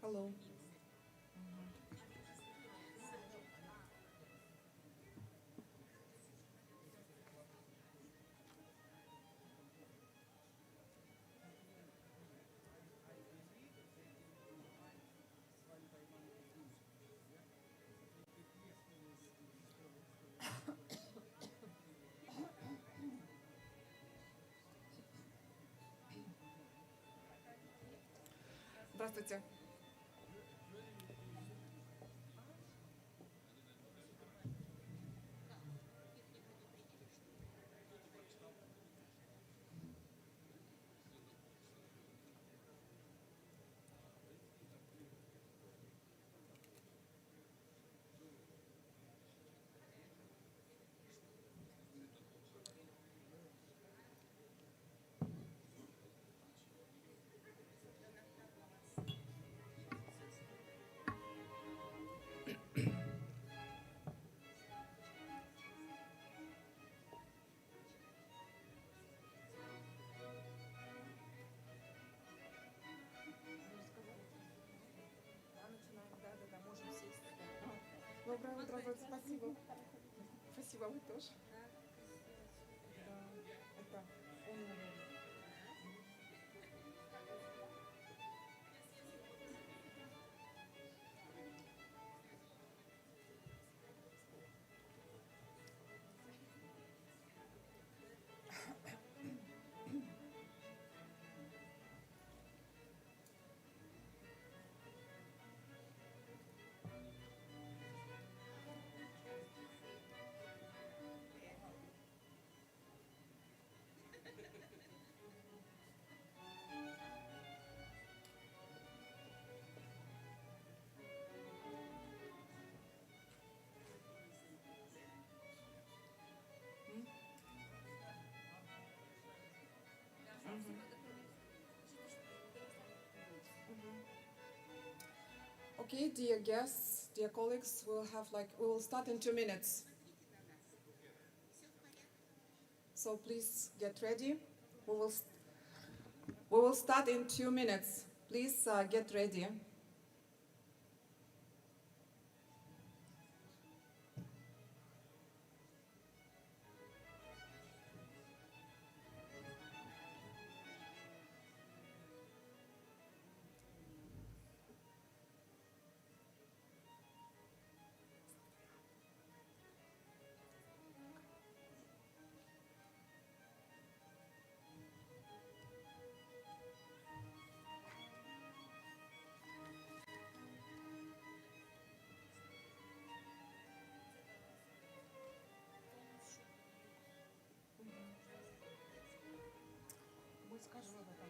Hello. Здравствуйте. Да, начинаем. Да, можем сесть. Доброе утро, спасибо. Спасибо, вы тоже. Да, это Honorary. Okay, dear guests, dear colleagues, we will start in 2 minutes. So please get ready. We will start in 2 minutes. Please get ready. Мы скажем об этом.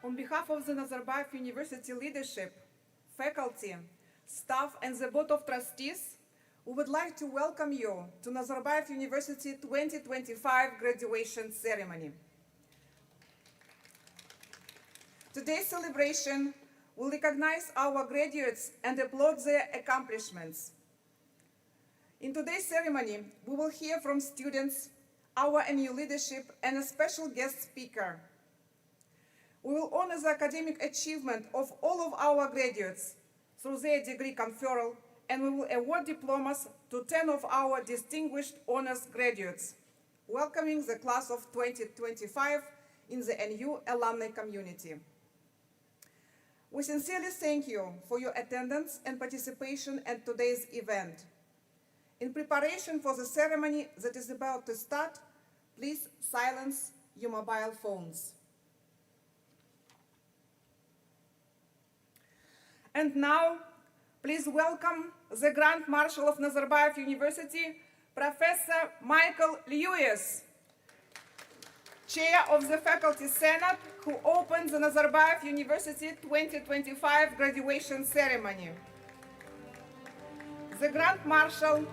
On behalf of the Nazarbayev University leadership, faculty, staff, and the Board of Trustees, we would like to welcome you to Nazarbayev University 2025 graduation ceremony. Today's celebration will recognize our graduates and applaud their accomplishments. In today's ceremony, we will hear from students, our NU leadership, and a special guest speaker. We will honor the academic achievement of all of our graduates through their degree conferral, and we will award diplomas to 10 of our distinguished honors graduates, welcoming the class of 2025 in the NU alumni community. We sincerely thank you for your attendance and participation at today's event. In preparation for the ceremony that is about to start, please silence your mobile phones. And now, please welcome the Grand Marshal of Nazarbayev University, Professor Michael Lewis, Chair of the Faculty Senate, who opened the Nazarbayev University 2025 graduation ceremony. The Grand Marshal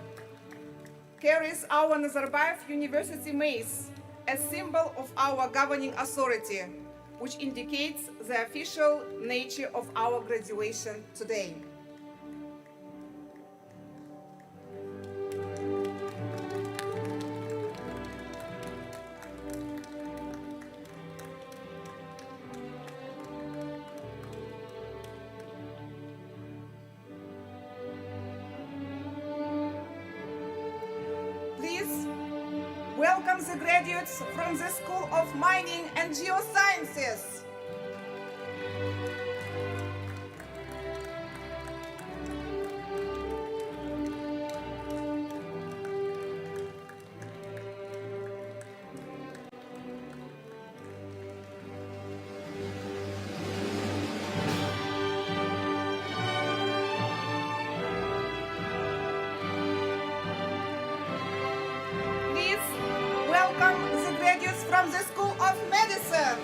carries our Nazarbayev University mace, a symbol of our governing authority, which indicates the official nature of our graduation today. Please welcome the graduates from the School of Mining and Geosciences. Welcome the graduates from the School of Medicine.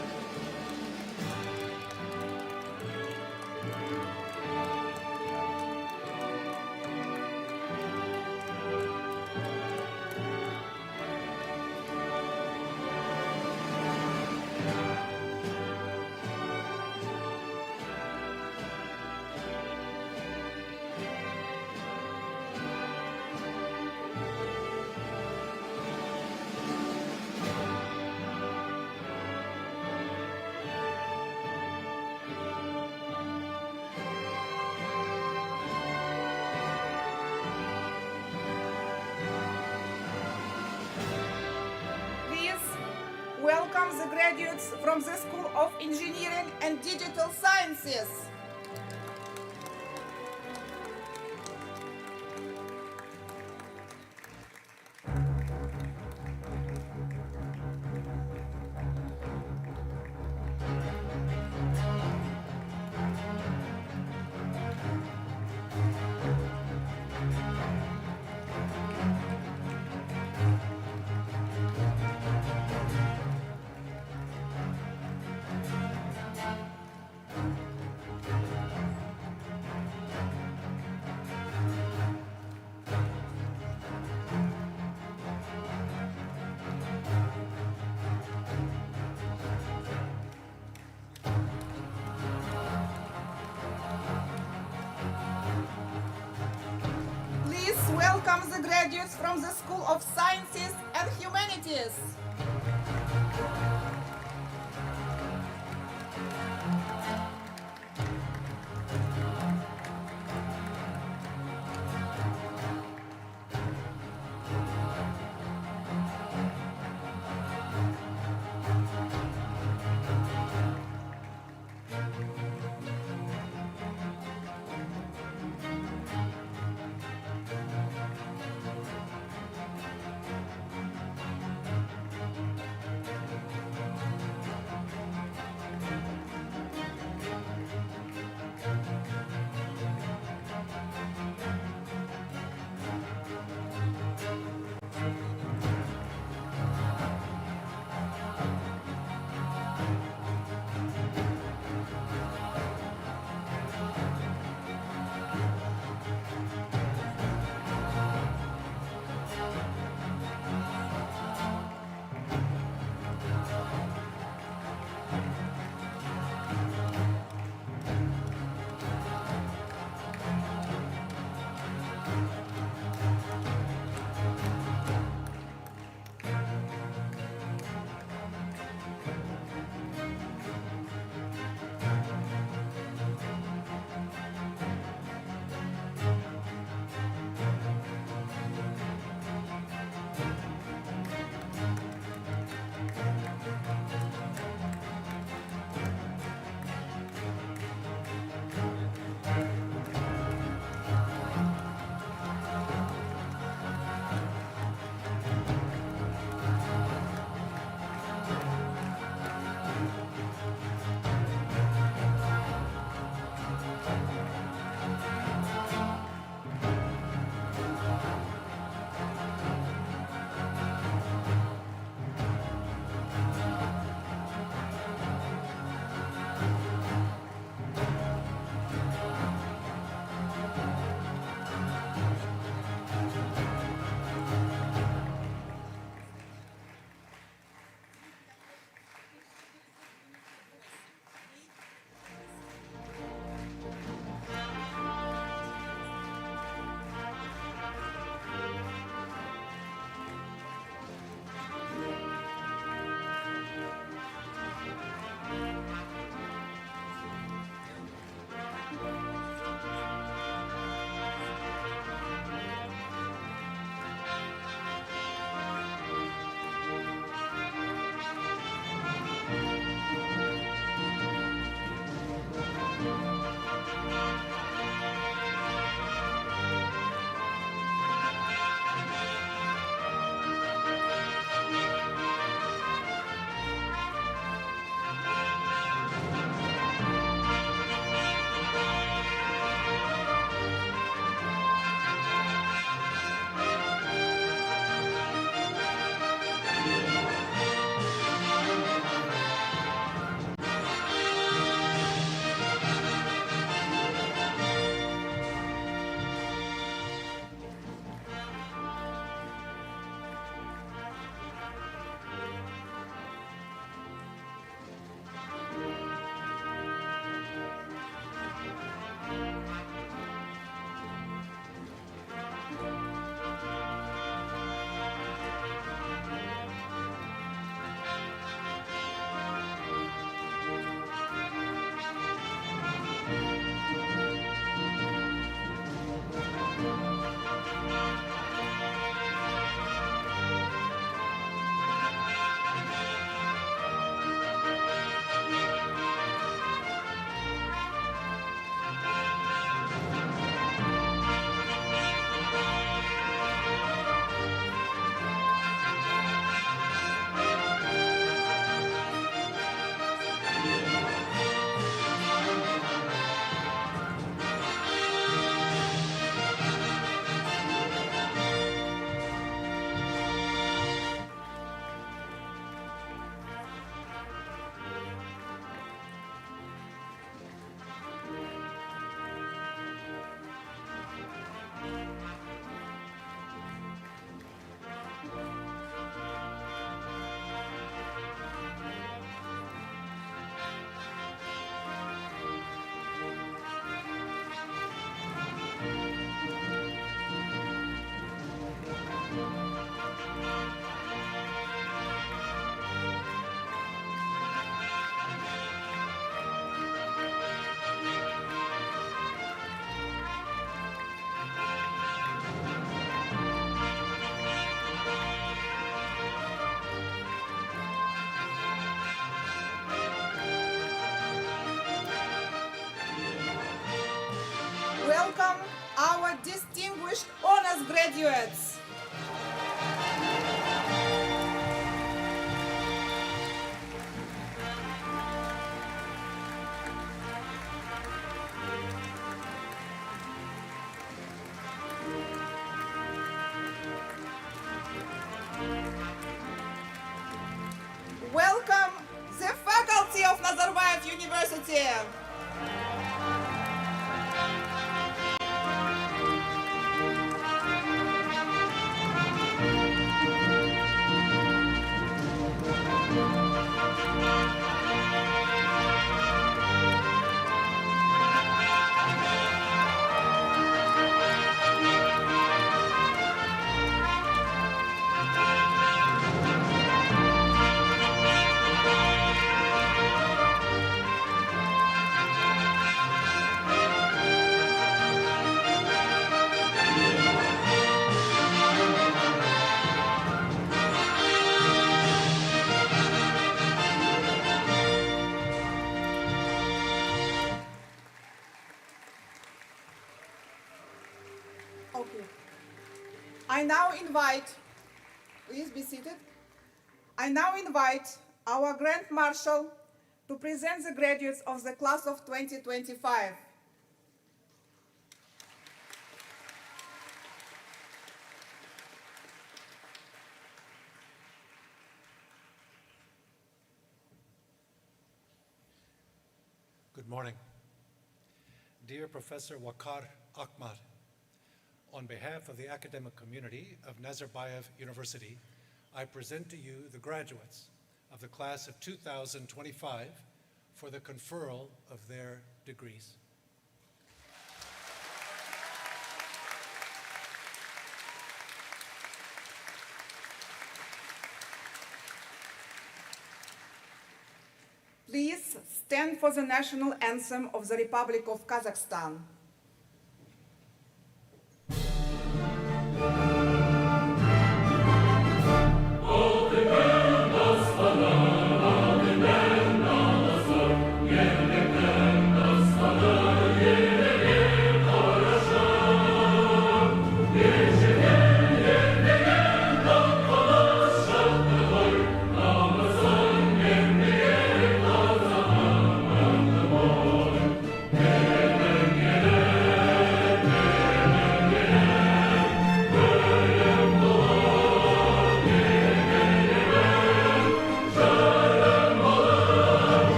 Welcome the graduates from the School of Engineering and Digital Sciences. Welcome the graduates from the School of Sciences and Humanities. distinguished honors graduates. Welcome the faculty of Nazarbayev University. Okay. I now invite, please be seated. I now invite our Grand Marshal to present the graduates of the class of 2025. Good morning. Dear Professor Wakar Ahmad, on behalf of the academic community of Nazarbayev University, I present to you the graduates of the class of 2025 for the conferral of their degrees. Please stand for the national anthem of the Republic of Kazakhstan.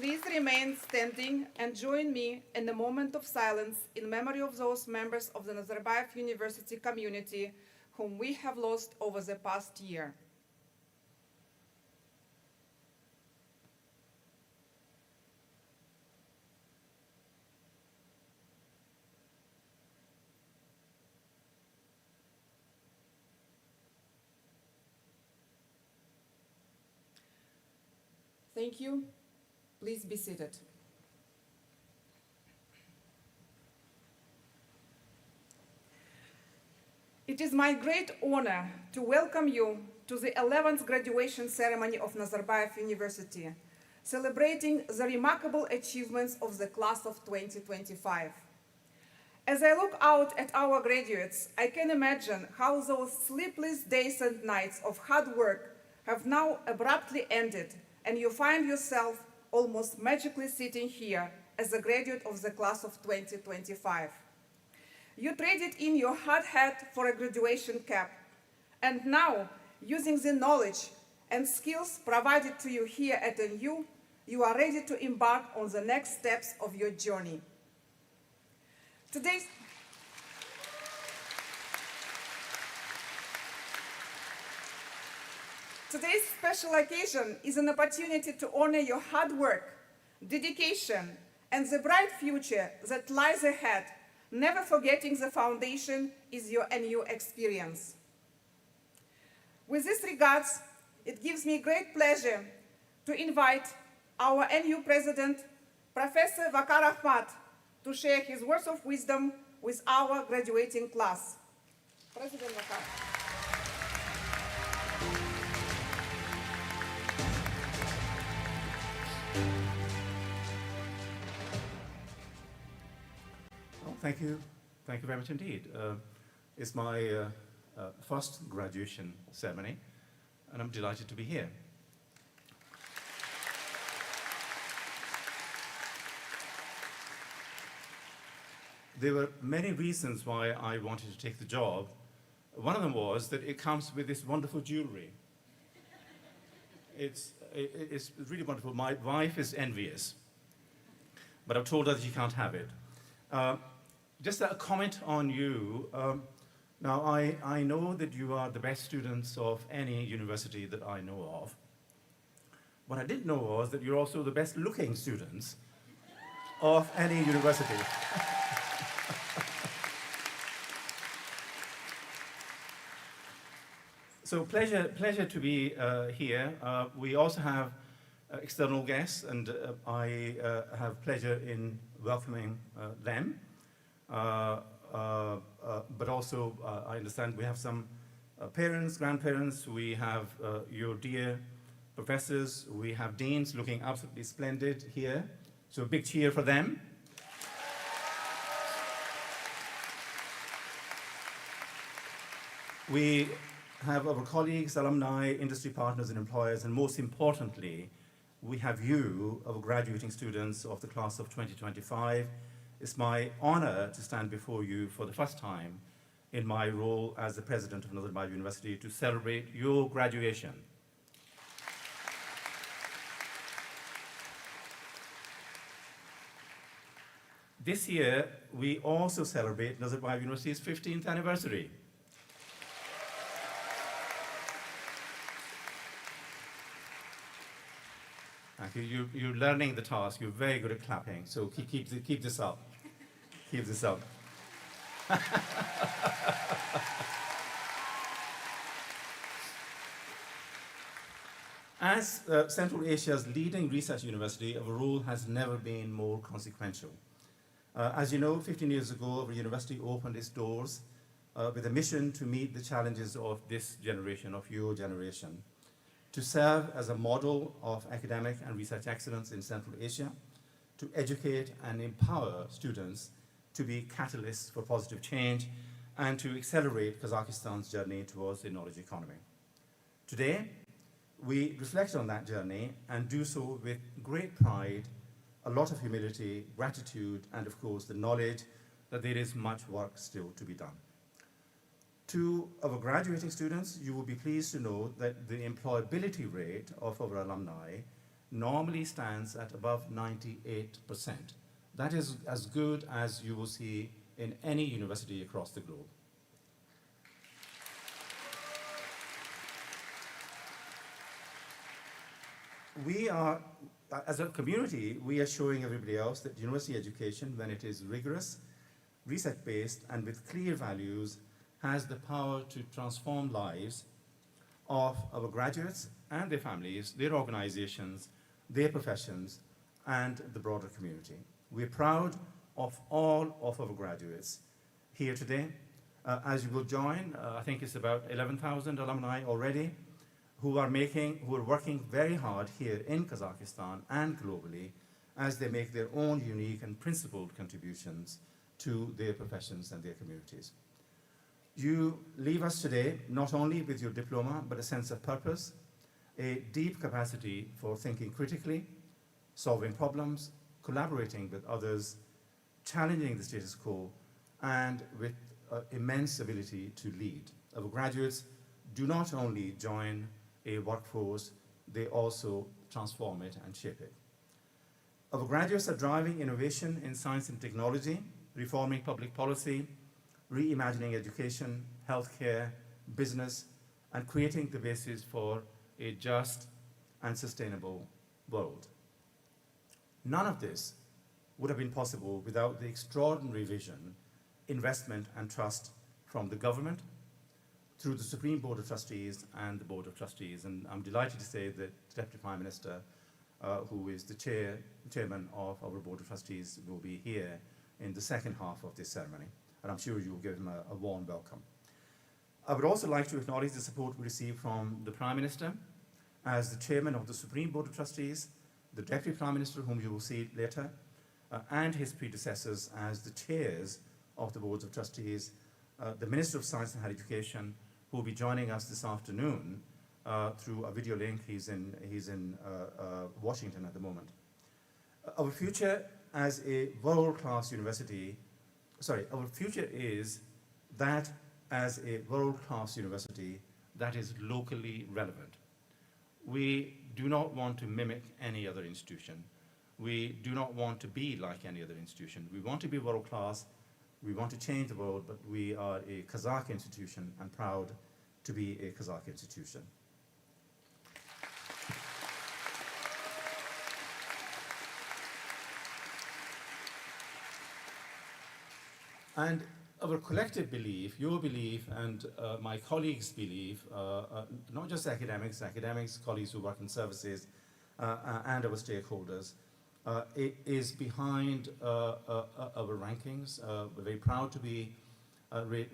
Please remain standing and join me in a moment of silence in memory of those members of the Nazarbayev University community whom we have lost over the past year. Thank you. Please be seated. It is my great honor to welcome you to the 11th graduation ceremony of Nazarbayev University, celebrating the remarkable achievements of the class of 2025. As I look out at our graduates, I can imagine how those sleepless days and nights of hard work have now abruptly ended, and you find yourself almost magically sitting here as a graduate of the class of 2025. You traded in your hard hat for a graduation cap, and now, using the knowledge and skills provided to you here at NU, you are ready to embark on the next steps of your journey. Today's special occasion is an opportunity to honor your hard work, dedication, and the bright future that lies ahead, never forgetting the foundation is your NU experience. With this regards, it gives me great pleasure to invite our NU President, Professor Valedictory Ahmad, to share his words of wisdom with our graduating class. President Valedictory. Well, thank you. Thank you very much indeed. It's my first graduation ceremony, and I'm delighted to be here. There were many reasons why I wanted to take the job. One of them was that it comes with this wonderful jewelry. It's really wonderful. My wife is envious, but I've told her that she can't have it. Just a comment on you. Now, I know that you are the best students of any university that I know of. What I didn't know was that you're also the best looking students of any university. So pleasure to be here. We also have external guests, and I have pleasure in welcoming them. But also, I understand we have some parents, grandparents, we have your dear professors, we have deans looking absolutely splendid here. So a big cheer for them. We have our colleagues, alumni, industry partners and employers, and most importantly, we have you, our graduating students of the class of 2025. It's my honor to stand before you for the first time in my role as the president of Nazarbayev University to celebrate your graduation. This year, we also celebrate Nazarbayev University's 15th anniversary. Thank you. You're learning the task. You're very good at clapping, so keep this up. Keep this up. As Central Asia's leading research university, our role has never been more consequential. As you know, 15 years ago, our university opened its doors with a mission to meet the challenges of this generation, of your generation, to serve as a model of academic and research excellence in Central Asia, to educate and empower students to be catalysts for positive change, and to accelerate Kazakhstan's journey towards the knowledge economy. Today, we reflect on that journey and do so with great pride, a lot of humility, gratitude, and of course the knowledge that there is much work still to be done. To our graduating students, you will be pleased to know that the employability rate of our alumni normally stands at above 98%. That is as good as you will see in any university across the globe. We are, as a community, we are showing everybody else that university education, when it is rigorous, research-based, and with clear values, has the power to transform lives of our graduates and their families, their organizations, their professions, and the broader community. We're proud of all of our graduates here today. As you will join, I think it's about 11,000 alumni already who are working very hard here in Kazakhstan and globally as they make their own unique and principled contributions to their professions and their communities. You leave us today not only with your diploma, but a sense of purpose, a deep capacity for thinking critically, solving problems, collaborating with others, challenging the status quo, and with immense ability to lead. Our graduates do not only join a workforce, they also transform it and shape it. Our graduates are driving innovation in science and technology, reforming public policy, reimagining education, healthcare, business, and creating the basis for a just and sustainable world. None of this would have been possible without the extraordinary vision, investment, and trust from the government, through the Supreme Board of Trustees and the Board of Trustees. And I'm delighted to say that the Deputy Prime Minister, who is the chairman of our Board of Trustees, will be here in the second half of this ceremony, and I'm sure you'll give him a warm welcome. I would also like to acknowledge the support we received from the Prime Minister as the chairman of the Supreme Board of Trustees, the Deputy Prime Minister, whom you will see later, and his predecessors as the chairs of the Boards of Trustees, the Minister of Science and Higher Education, who will be joining us this afternoon through a video link. He's in Washington at the moment. Our future as a world-class university, our future is that as a world-class university that is locally relevant. We do not want to mimic any other institution. We do not want to be like any other institution. We want to be world-class. We want to change the world, but we are a Kazakh institution and proud to be a Kazakh institution. And our collective belief, your belief, and my colleagues' belief, not just academics, colleagues who work in services, and our stakeholders, is behind our rankings. We're very proud to be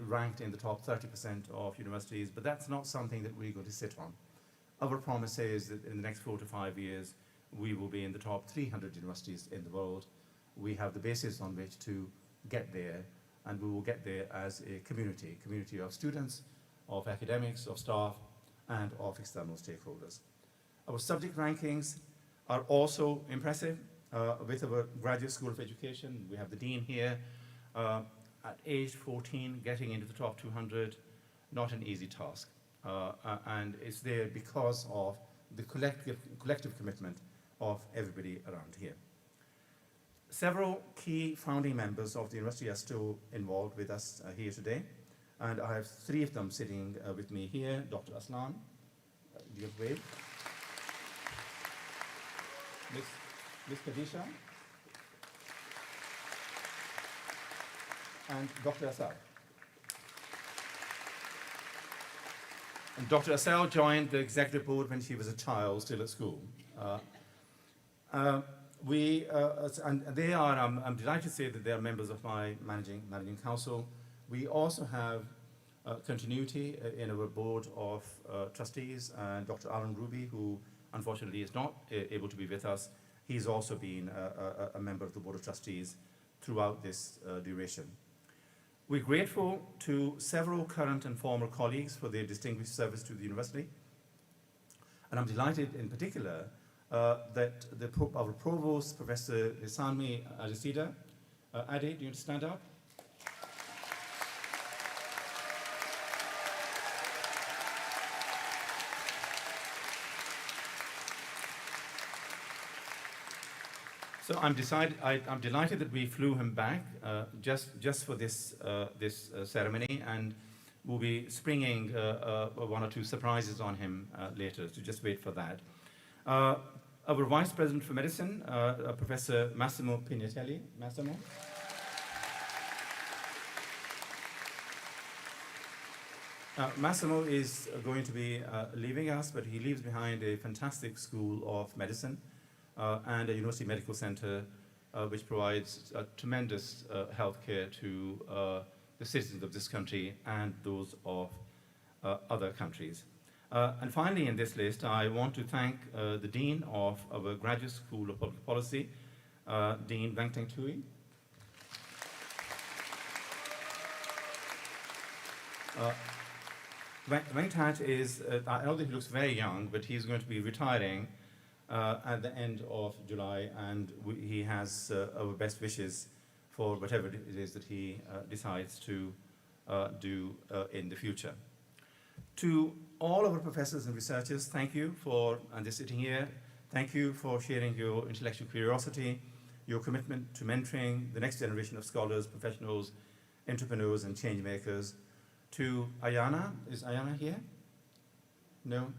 ranked in the top 30% of universities, but that's not something that we're going to sit on. Our promise is that in the next 4 to 5 years, we will be in the top 300 universities in the world. We have the basis on which to get there, and we will get there as a community of students, of academics, of staff, and of external stakeholders. Our subject rankings are also impressive. With our Graduate School of Education, we have the Dean here. At age 14, getting into the top 200, not an easy task. And it's there because of the collective commitment of everybody around here. Several key founding members of the university are still involved with us here today, and I have 3 of them sitting with me here. Dr. Aslan, do you wave? Ms. Kadisha, and Dr. Asal. And Dr. Asal joined the executive board when she was a child, still at school. And they are, I'm delighted to say that they are members of my managing council. We also have continuity in our board of trustees, and Dr. Alan Ruby, who unfortunately is not able to be with us. He's also been a member of the board of trustees throughout this duration. We're grateful to several current and former colleagues for their distinguished service to the university. And I'm delighted in particular that our provost, Professor Lisanmi Ajasida, Ade, do you want to stand up? So I'm delighted that we flew him back just for this ceremony, and we'll be springing 1 or 2 surprises on him later, so just wait for that. Our Vice President for Medicine, Professor Massimo Pignatelli. Massimo. Massimo is going to be leaving us, but he leaves behind a fantastic school of medicine and a university medical center which provides tremendous health care to the citizens of this country and those of other countries. And finally in this list, I want to thank the Dean of our Graduate School of Public Policy, Dean Vangteng Tui. Vangtat is, I know that he looks very young, but he's going to be retiring at the end of July, and he has our best wishes for whatever it is that he decides to do in the future. To all our professors and researchers, thank you for, and they're sitting here, thank you for sharing your intellectual curiosity, your commitment to mentoring the next generation of scholars, professionals, entrepreneurs, and change makers. To Ayana, is Ayana here? No?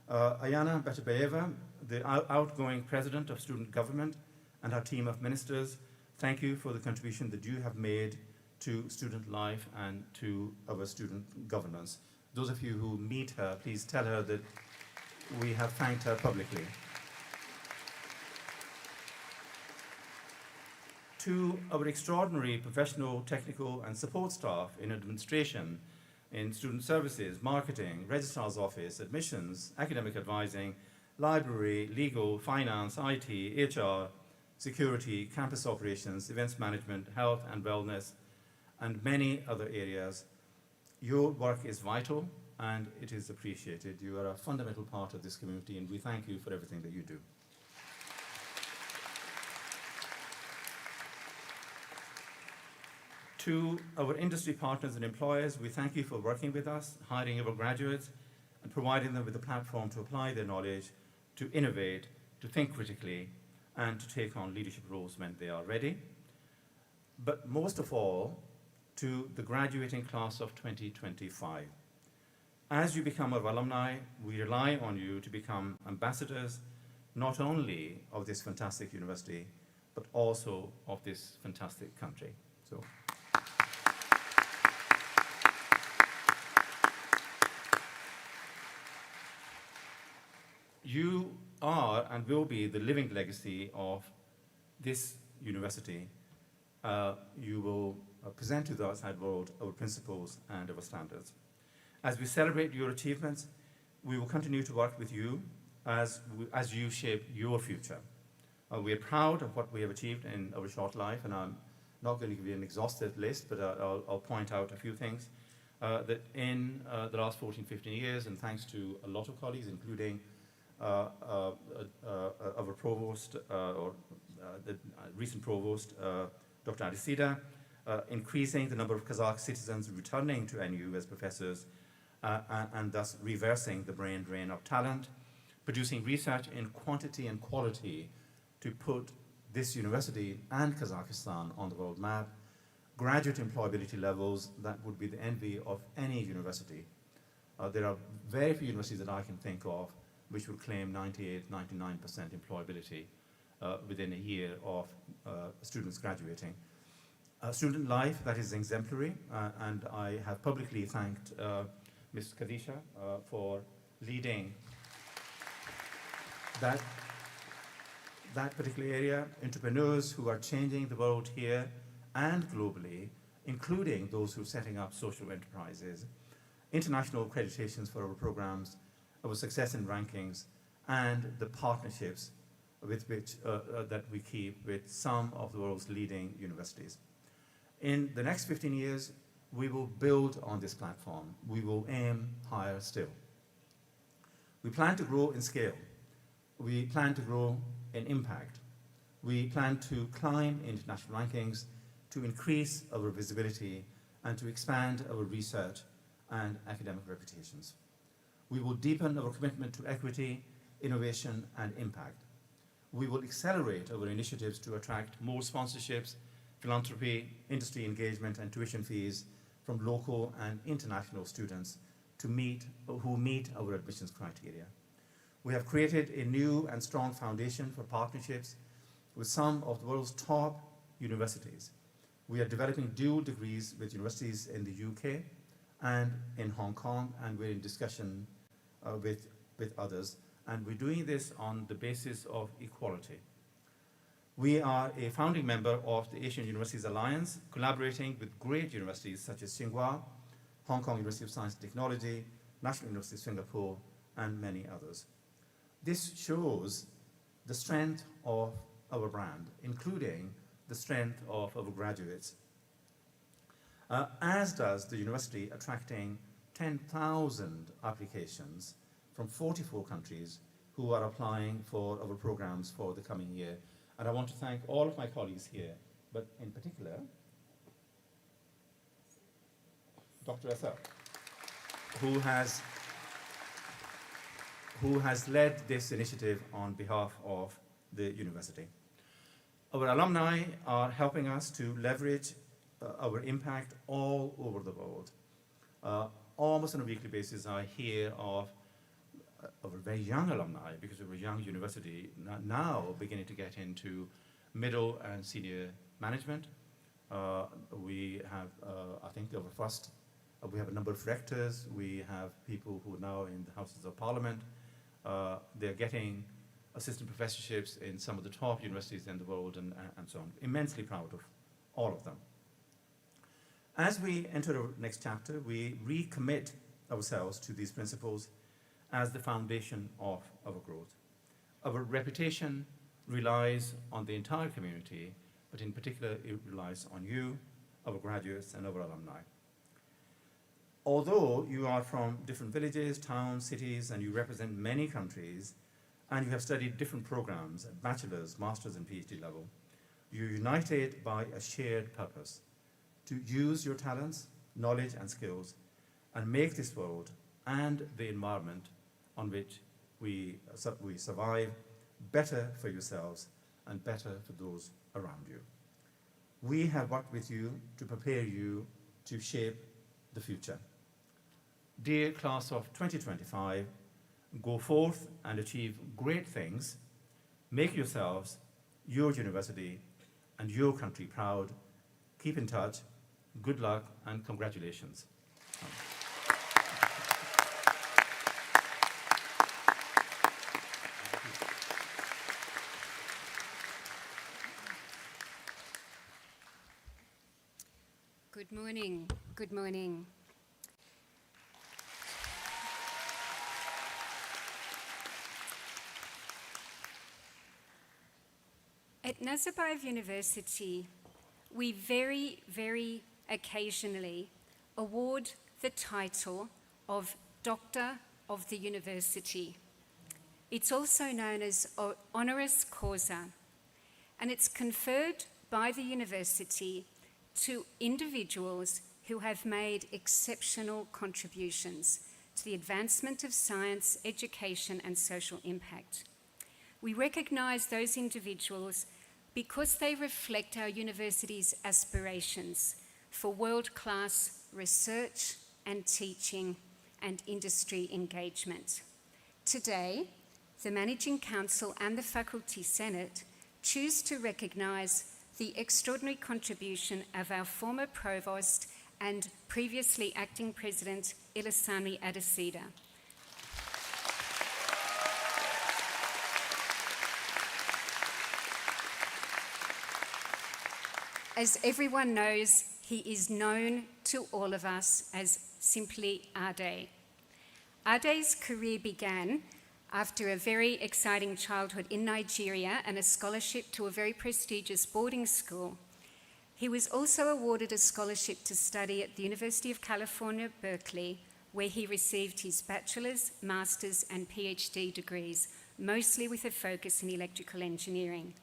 Ayana Betabayeva, the outgoing president of student government, and her team of ministers, thank you for the contribution that you have made to student life and to our student governance. Those of you who meet her, please tell her that we have thanked her publicly. To our extraordinary professional, technical, and support staff in administration, in student services, marketing, registrar's office, admissions, academic advising, library, legal, finance, IT, HR, security, campus operations, events management, health and wellness, and many other areas. Your work is vital and it is appreciated. You are a fundamental part of this community and we thank you for everything that you do. To our industry partners and employers, we thank you for working with us, hiring our graduates, and providing them with a platform to apply their knowledge, to innovate, to think critically, and to take on leadership roles when they are ready. But most of all, to the graduating class of 2025. As you become our alumni, we rely on you to become ambassadors, not only of this fantastic university, but also of this fantastic country. So. You are and will be the living legacy of this university. You will present to the outside world our principles and our standards. As we celebrate your achievements, we will continue to work with you as you shape your future. We are proud of what we have achieved in our short life, and I'm not going to give you an exhaustive list, but I'll point out a few things. That in the last 14, 15 years, and thanks to a lot of colleagues, including our provost, the recent provost, Dr. Adisida, increasing the number of Kazakh citizens returning to NU as professors, and thus reversing the brain drain of talent, producing research in quantity and quality to put this university and Kazakhstan on the world map, graduate employability levels that would be the envy of any university. There are very few universities that I can think of which would claim 98, 99% employability within a year of students graduating. Student life that is exemplary, and I have publicly thanked Ms. Kadisha for leading that particular area. Entrepreneurs who are changing the world here and globally, including those who are setting up social enterprises, international accreditations for our programs, our success in rankings, and the partnerships with which that we keep with some of the world's leading universities. In the next 15 years, we will build on this platform. We will aim higher still. We plan to grow in scale. We plan to grow in impact. We plan to climb international rankings, to increase our visibility, and to expand our research and academic reputations. We will deepen our commitment to equity, innovation, and impact. We will accelerate our initiatives to attract more sponsorships, philanthropy, industry engagement, and tuition fees from local and international students who meet our admissions criteria. We have created a new and strong foundation for partnerships with some of the world's top universities. We are developing dual degrees with universities in the UK and in Hong Kong, and we're in discussion with others. And we're doing this on the basis of equality. We are a founding member of the Asian Universities Alliance, collaborating with great universities such as Tsinghua, Hong Kong University of Science and Technology, National University of Singapore, and many others. This shows the strength of our brand, including the strength of our graduates, as does the university attracting 10,000 applications from 44 countries who are applying for our programs for the coming year. And I want to thank all of my colleagues here, but in particular, Dr. Asar, who has who has led this initiative on behalf of the university. Our alumni are helping us to leverage our impact all over the world. Almost on a weekly basis, I hear of our very young alumni, because we're a young university, now beginning to get into middle and senior management. We have, I think, we have a number of rectors. We have people who are now in the Houses of Parliament. They're getting assistant professorships in some of the top universities in the world, and so on. Immensely proud of all of them. As we enter our next chapter, we recommit ourselves to these principles as the foundation of our growth. Our reputation relies on the entire community, but in particular, it relies on you, our graduates, and our alumni. Although you are from different villages, towns, cities, and you represent many countries, and you have studied different programs at bachelor's, master's, and PhD level, you're united by a shared purpose to use your talents, knowledge, and skills and make this world and the environment on which we survive better for yourselves and better for those around you. We have worked with you to prepare you to shape the future. Dear class of 2025, go forth and achieve great things. Make yourselves, your university, and your country proud. Keep in touch. Good luck and congratulations. Good morning. Good morning. At Nazarbayev University, we very, very occasionally award the title of Doctor of the University. It's also known as honoris causa, and it's conferred by the university to individuals who have made exceptional contributions to the advancement of science, education, and social impact. We recognise those individuals because they reflect our university's aspirations for world-class research and teaching and industry engagement. Today, the Managing Council and the Faculty Senate choose to recognise the extraordinary contribution of our former Provost and previously Acting President, Ilisani Adesida. As everyone knows, he is known to all of us as simply Ade. Ade's career began after a very exciting childhood in Nigeria and a scholarship to a very prestigious boarding school. He was also awarded a scholarship to study at the University of California, Berkeley, where he received his bachelor's, master's, and PhD degrees, mostly with a focus in electrical engineering.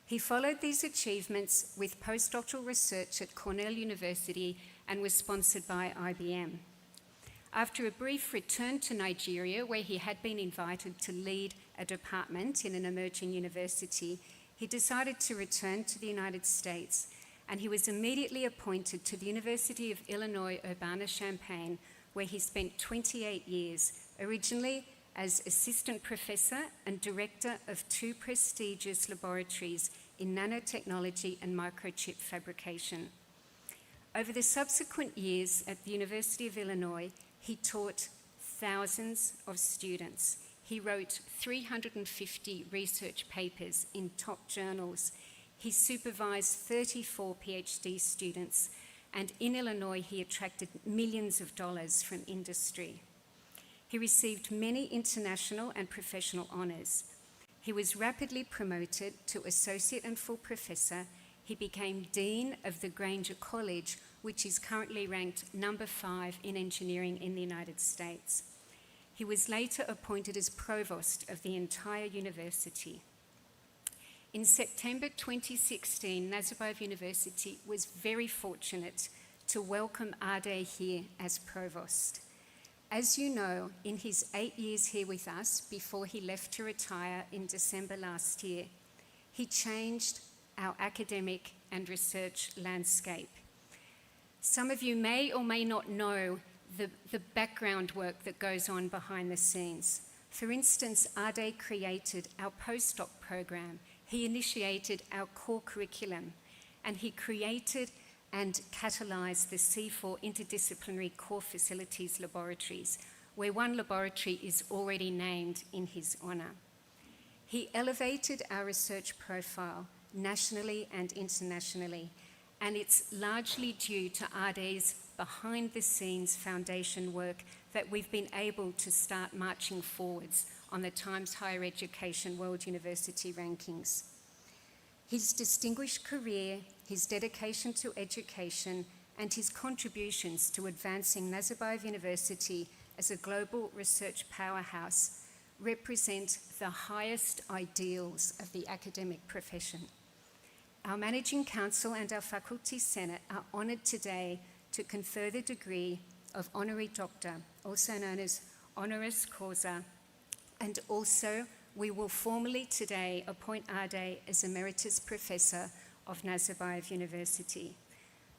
He followed these achievements with postdoctoral research at Cornell University and was sponsored by IBM. After a brief return to Nigeria, where he had been invited to lead a department in an emerging university, he decided to return to the United States, and he was immediately appointed to the University of Illinois, Urbana-Champaign, where he spent 28 years, originally as assistant professor and director of 2 prestigious laboratories in nanotechnology and microchip fabrication. Over the subsequent years at the University of Illinois, he taught thousands of students. He wrote 350 research papers in top journals. He supervised 34 PhD students, and in Illinois, he attracted millions of dollars from industry. He received many international and professional honours. He was rapidly promoted to associate and full professor. He became Dean of the Granger College, which is currently ranked number 5 in engineering in the United States. He was later appointed as Provost of the entire university. In September 2016, Nazarbayev University was very fortunate to welcome Ade here as Provost. As you know, in his 8 years here with us, before he left to retire in December last year, he changed our academic and research landscape. Some of you may or may not know the background work that goes on behind the scenes. For instance, Ade created our postdoc program. He initiated our core curriculum, and he created and catalysed the C4 interdisciplinary core facilities laboratories, where one laboratory is already named in his honour. He elevated our research profile nationally and internationally, and it's largely due to Ade's behind-the-scenes foundation work that we've been able to start marching forwards on the Times Higher Education World University Rankings. His distinguished career, his dedication to education, and his contributions to advancing Nazarbayev University as a global research powerhouse represent the highest ideals of the academic profession. Our Managing Council and our Faculty Senate are honoured today to confer the degree of Honorary Doctor, also known as Honoris Causa, and also we will formally today appoint Ade as Emeritus Professor of Nazarbayev University.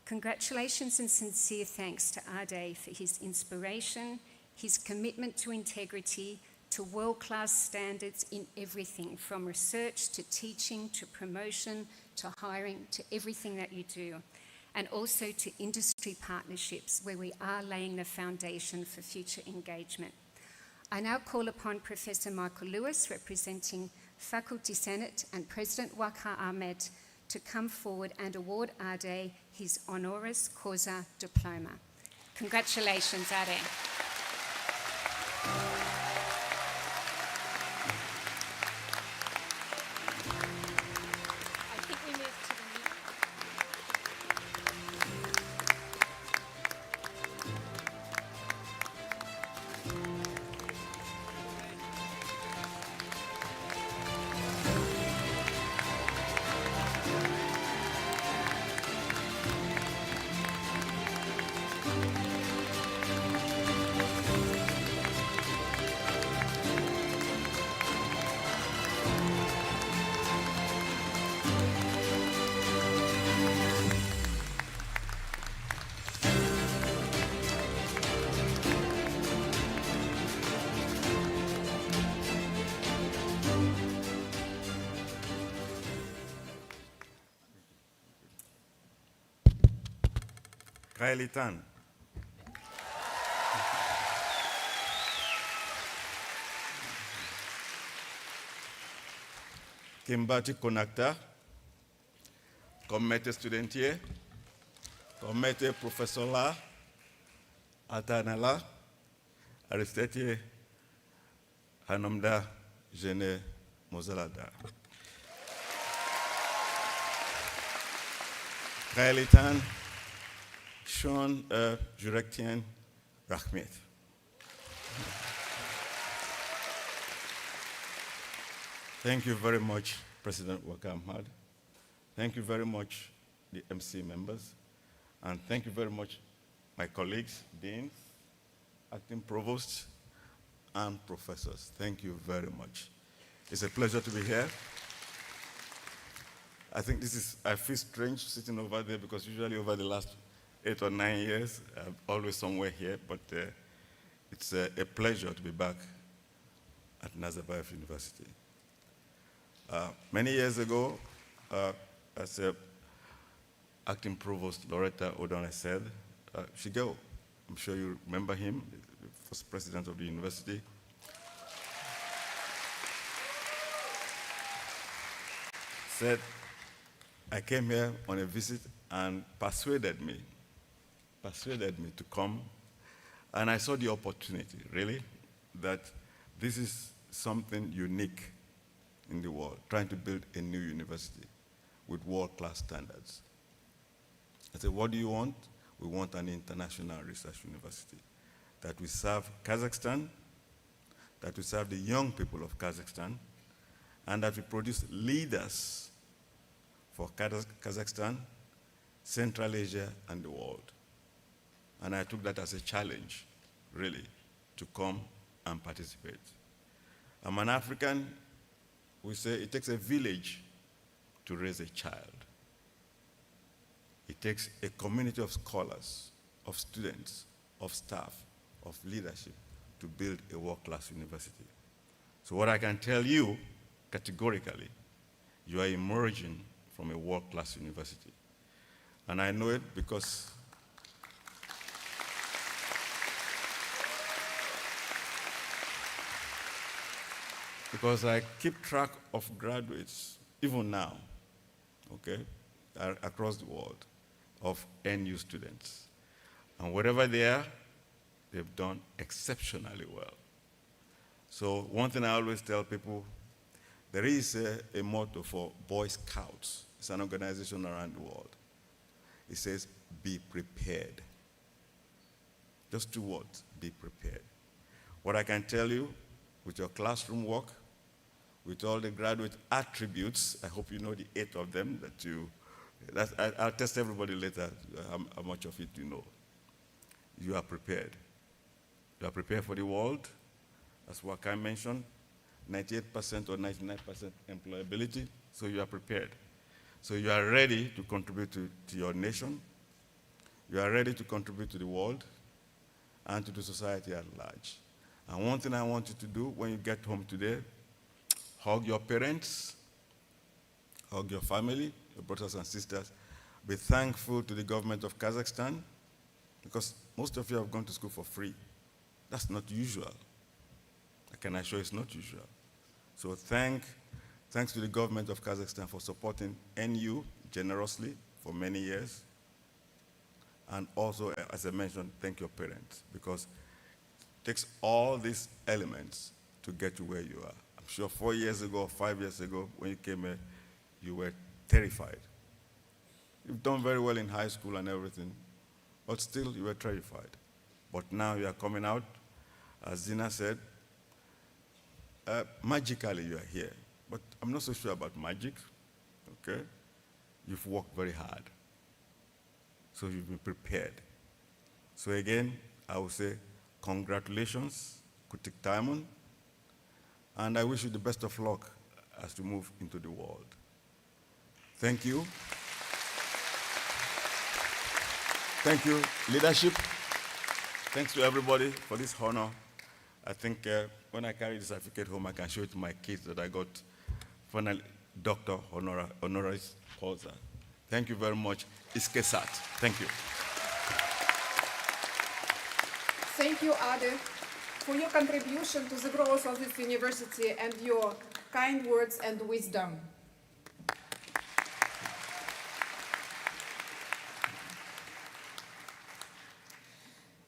Congratulations and sincere thanks to Ade for his inspiration, his commitment to integrity, to world-class standards in everything, from research to teaching to promotion to hiring to everything that you do, and also to industry partnerships where we are laying the foundation for future engagement. I now call upon Professor Michael Lewis, representing Faculty Senate, and President Waqar Ahmed to come forward and award Ade his Honoris Causa diploma. Congratulations, Ade. Kaelitan. Kimbati Konakta, Comité studentier, Comité professoral, Atanala, Aristetier, Hanomda, Gene, Mozelada. Kaelitan, Sean Jurektian Rahmet. Thank you very much, President Waqar Ahmed. Thank you very much, the MC members. And thank you very much, my colleagues, deans, acting provosts, and professors. Thank you very much. It's a pleasure to be here. I think I feel strange sitting over there because usually over the last 8 or 9 years, I'm always somewhere here, but it's a pleasure to be back at Nazarbayev University. Many years ago, as acting provost Loretta O'Donnell said, Shigeo, I'm sure you remember him, the first president of the university, said, I came here on a visit and persuaded me to come, and I saw the opportunity, really, that this is something unique in the world, trying to build a new university with world-class standards. I said, what do you want? We want an international research university that will serve Kazakhstan, that will serve the young people of Kazakhstan, and that will produce leaders for Kazakhstan, Central Asia, and the world. And I took that as a challenge, really, to come and participate. I'm an African. We say it takes a village to raise a child. It takes a community of scholars, of students, of staff, of leadership to build a world-class university. So what I can tell you categorically, you are emerging from a world-class university. And I know it because I keep track of graduates, even now, okay, across the world, of NU students. And wherever they are, they've done exceptionally well. So one thing I always tell people, there is a motto for Boy Scouts. It's an organization around the world. It says, be prepared. Just 2 words, be prepared. What I can tell you, with your classroom work, with all the graduate attributes, I hope you know the 8 of them I'll test everybody later how much of it you know. You are prepared. You are prepared for the world, as Wakai mentioned, 98% or 99% employability, so you are prepared. So you are ready to contribute to your nation, you are ready to contribute to the world, and to the society at large. And one thing I want you to do when you get home today, hug your parents, hug your family, your brothers and sisters. Be thankful to the government of Kazakhstan, because most of you have gone to school for free. That's not usual. I can assure you it's not usual. So thanks to the government of Kazakhstan for supporting NU generously for many years. And also, as I mentioned, thank your parents, because it takes all these elements to get you where you are. I'm sure 4 years ago or 5 years ago, when you came here, you were terrified. You've done very well in high school and everything, but still you were terrified. But now you are coming out, as Zina said, magically you are here. But I'm not so sure about magic, okay? You've worked very hard. So you've been prepared. So again, I would say congratulations, Kutik Taimon, and I wish you the best of luck as you move into the world. Thank you. Thank you, leadership. Thanks to everybody for this honor. I think when I carry the certificate home, I can show it to my kids that I got finally Dr. Honoris Causa. Thank you very much. Iskesat. Thank you. Thank you, Ade, for your contribution to the growth of this university and your kind words and wisdom.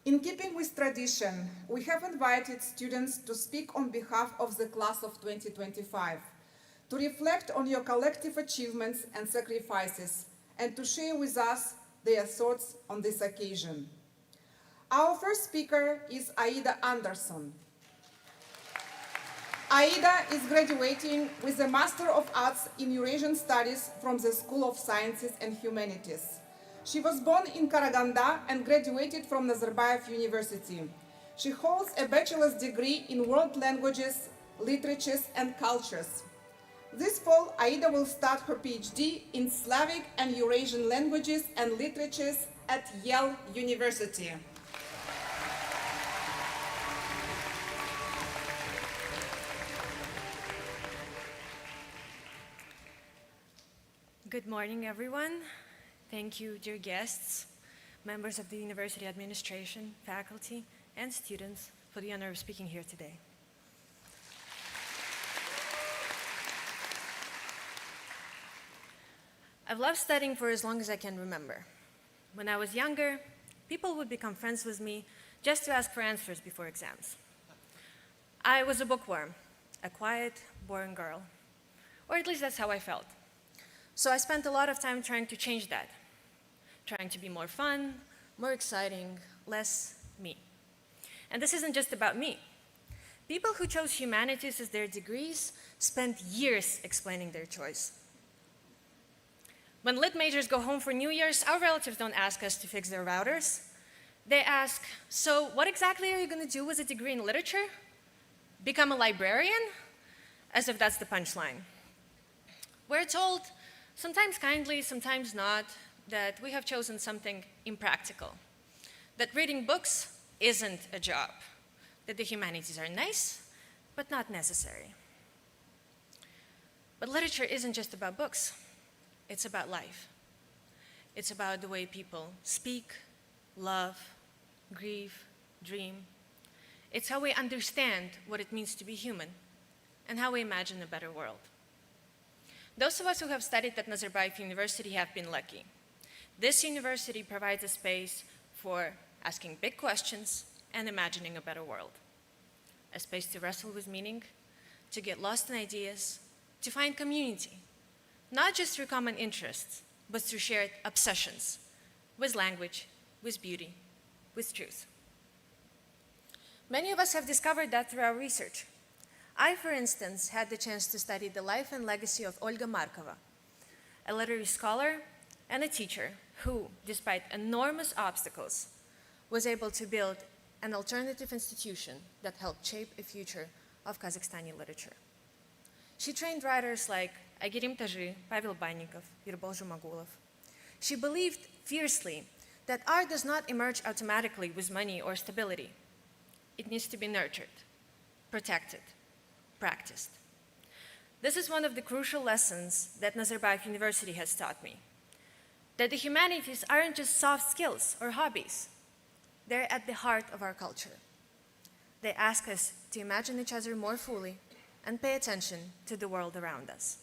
In keeping with tradition, we have invited students to speak on behalf of the class of 2025, to reflect on your collective achievements and sacrifices, and to share with us their thoughts on this occasion. Our first speaker is Aida Anderson. Aida is graduating with a Master of Arts in Eurasian Studies from the School of Sciences and Humanities. She was born in Karaganda and graduated from Nazarbayev University. She holds a bachelor's degree in world languages, literatures, and cultures. This fall, Aida will start her PhD in Slavic and Eurasian languages and literatures at Yale University. Good morning, everyone. Thank you, dear guests, members of the university administration, faculty, and students for the honor of speaking here today. I've loved studying for as long as I can remember. When I was younger, people would become friends with me just to ask for answers before exams. I was a bookworm, a quiet, boring girl, or at least that's how I felt. So I spent a lot of time trying to change that, trying to be more fun, more exciting, less me. And this isn't just about me. People who chose humanities as their degrees spent years explaining their choice. When lit majors go home for New Year's, our relatives don't ask us to fix their routers. They ask, so what exactly are you going to do with a degree in literature? Become a librarian? As if that's the punchline. We're told, sometimes kindly, sometimes not, that we have chosen something impractical, that reading books isn't a job, that the humanities are nice, but not necessary. But literature isn't just about books. It's about life. It's about the way people speak, love, grieve, dream. It's how we understand what it means to be human and how we imagine a better world. Those of us who have studied at Nazarbayev University have been lucky. This university provides a space for asking big questions and imagining a better world. A space to wrestle with meaning, to get lost in ideas, to find community, not just through common interests, but through shared obsessions with language, with beauty, with truth. Many of us have discovered that through our research. I, for instance, had the chance to study the life and legacy of Olga Markova, a literary scholar and a teacher who, despite enormous obstacles, was able to build an alternative institution that helped shape a future of Kazakhstani literature. She trained writers like Agirim Taji, Pavel Bannikov, Yurbol Zhumagulov. She believed fiercely that art does not emerge automatically with money or stability. It needs to be nurtured, protected, practiced. This is one of the crucial lessons that Nazarbayev University has taught me, that the humanities aren't just soft skills or hobbies. They're at the heart of our culture. They ask us to imagine each other more fully and pay attention to the world around us.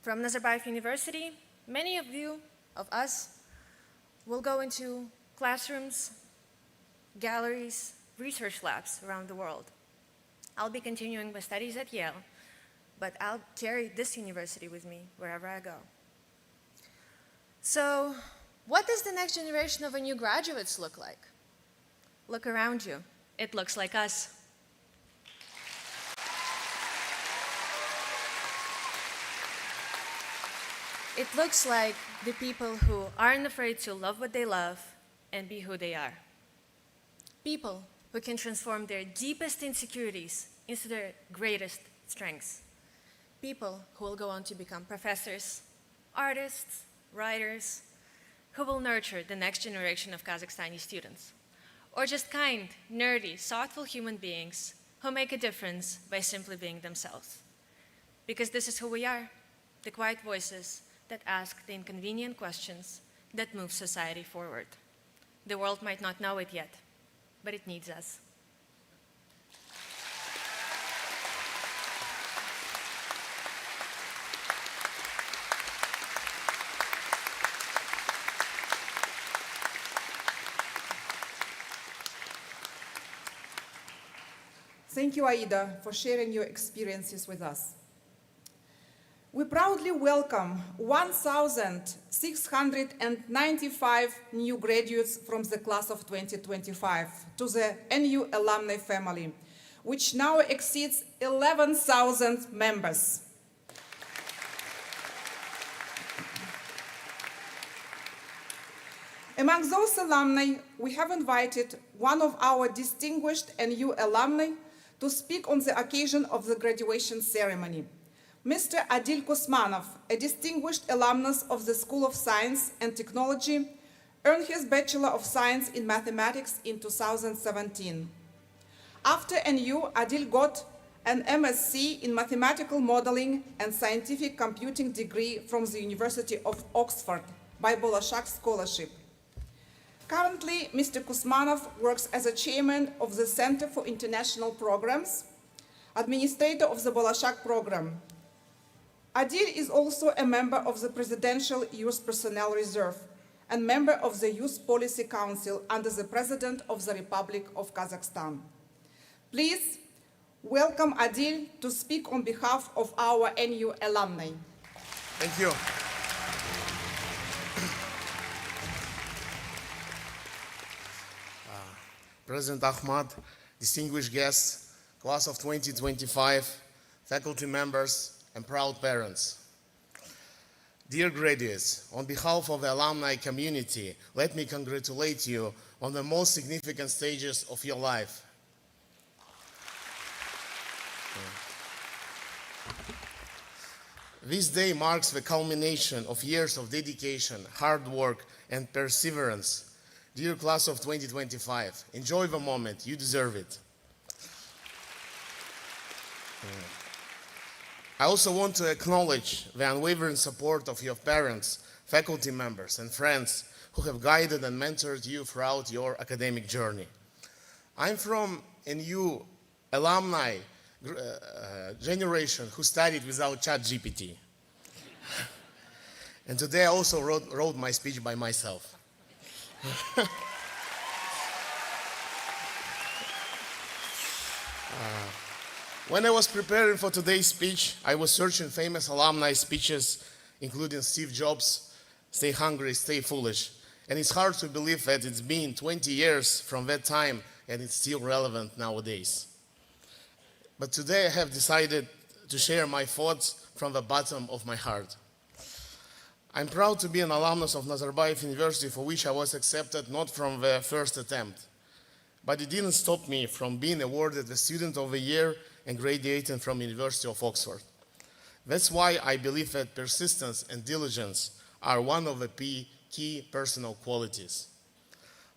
From Nazarbayev University, many of you, of us, will go into classrooms, galleries, research labs around the world. I'll be continuing my studies at Yale, but I'll carry this university with me wherever I go. So, what does the next generation of new graduates look like? Look around you. It looks like us. It looks like the people who aren't afraid to love what they love and be who they are. People who can transform their deepest insecurities into their greatest strengths. People who will go on to become professors, artists, writers, who will nurture the next generation of Kazakhstani students. Or just kind, nerdy, thoughtful human beings who make a difference by simply being themselves. Because this is who we are, the quiet voices that ask the inconvenient questions that move society forward. The world might not know it yet, but it needs us. Thank you, Aida, for sharing your experiences with us. We proudly welcome 1,695 new graduates from the class of 2025 to the NU alumni family, which now exceeds 11,000 members. Among those alumni, we have invited one of our distinguished NU alumni to speak on the occasion of the graduation ceremony. Mr. Adil Kusmanov, a distinguished alumnus of the School of Science and Technology, earned his Bachelor of Science in Mathematics in 2017. After NU, Adil got an MSc in Mathematical Modeling and Scientific Computing degree from the University of Oxford by Bolashak Scholarship. Currently, Mr. Kusmanov works as a chairman of the Center for International Programs, administrator of the Bolashak program. Adil is also a member of the Presidential Youth Personnel Reserve and member of the Youth Policy Council under the President of the Republic of Kazakhstan. Please welcome Adil to speak on behalf of our NU alumni. Thank you. President Ahmad, distinguished guests, class of 2025, faculty members, and proud parents. Dear graduates, on behalf of the alumni community, let me congratulate you on the most significant stages of your life. This day marks the culmination of years of dedication, hard work, and perseverance. Dear class of 2025, enjoy the moment, you deserve it. I also want to acknowledge the unwavering support of your parents, faculty members, and friends who have guided and mentored you throughout your academic journey. I'm from a new alumni generation who studied without ChatGPT. And today I also wrote my speech by myself. When I was preparing for today's speech, I was searching famous alumni speeches, including Steve Jobs, "Stay hungry, stay foolish." And it's hard to believe that it's been 20 years from that time and it's still relevant nowadays. But today I have decided to share my thoughts from the bottom of my heart. I'm proud to be an alumnus of Nazarbayev University, for which I was accepted not from the first attempt. But it didn't stop me from being awarded the Student of the Year and graduating from University of Oxford. That's why I believe that persistence and diligence are one of the key personal qualities.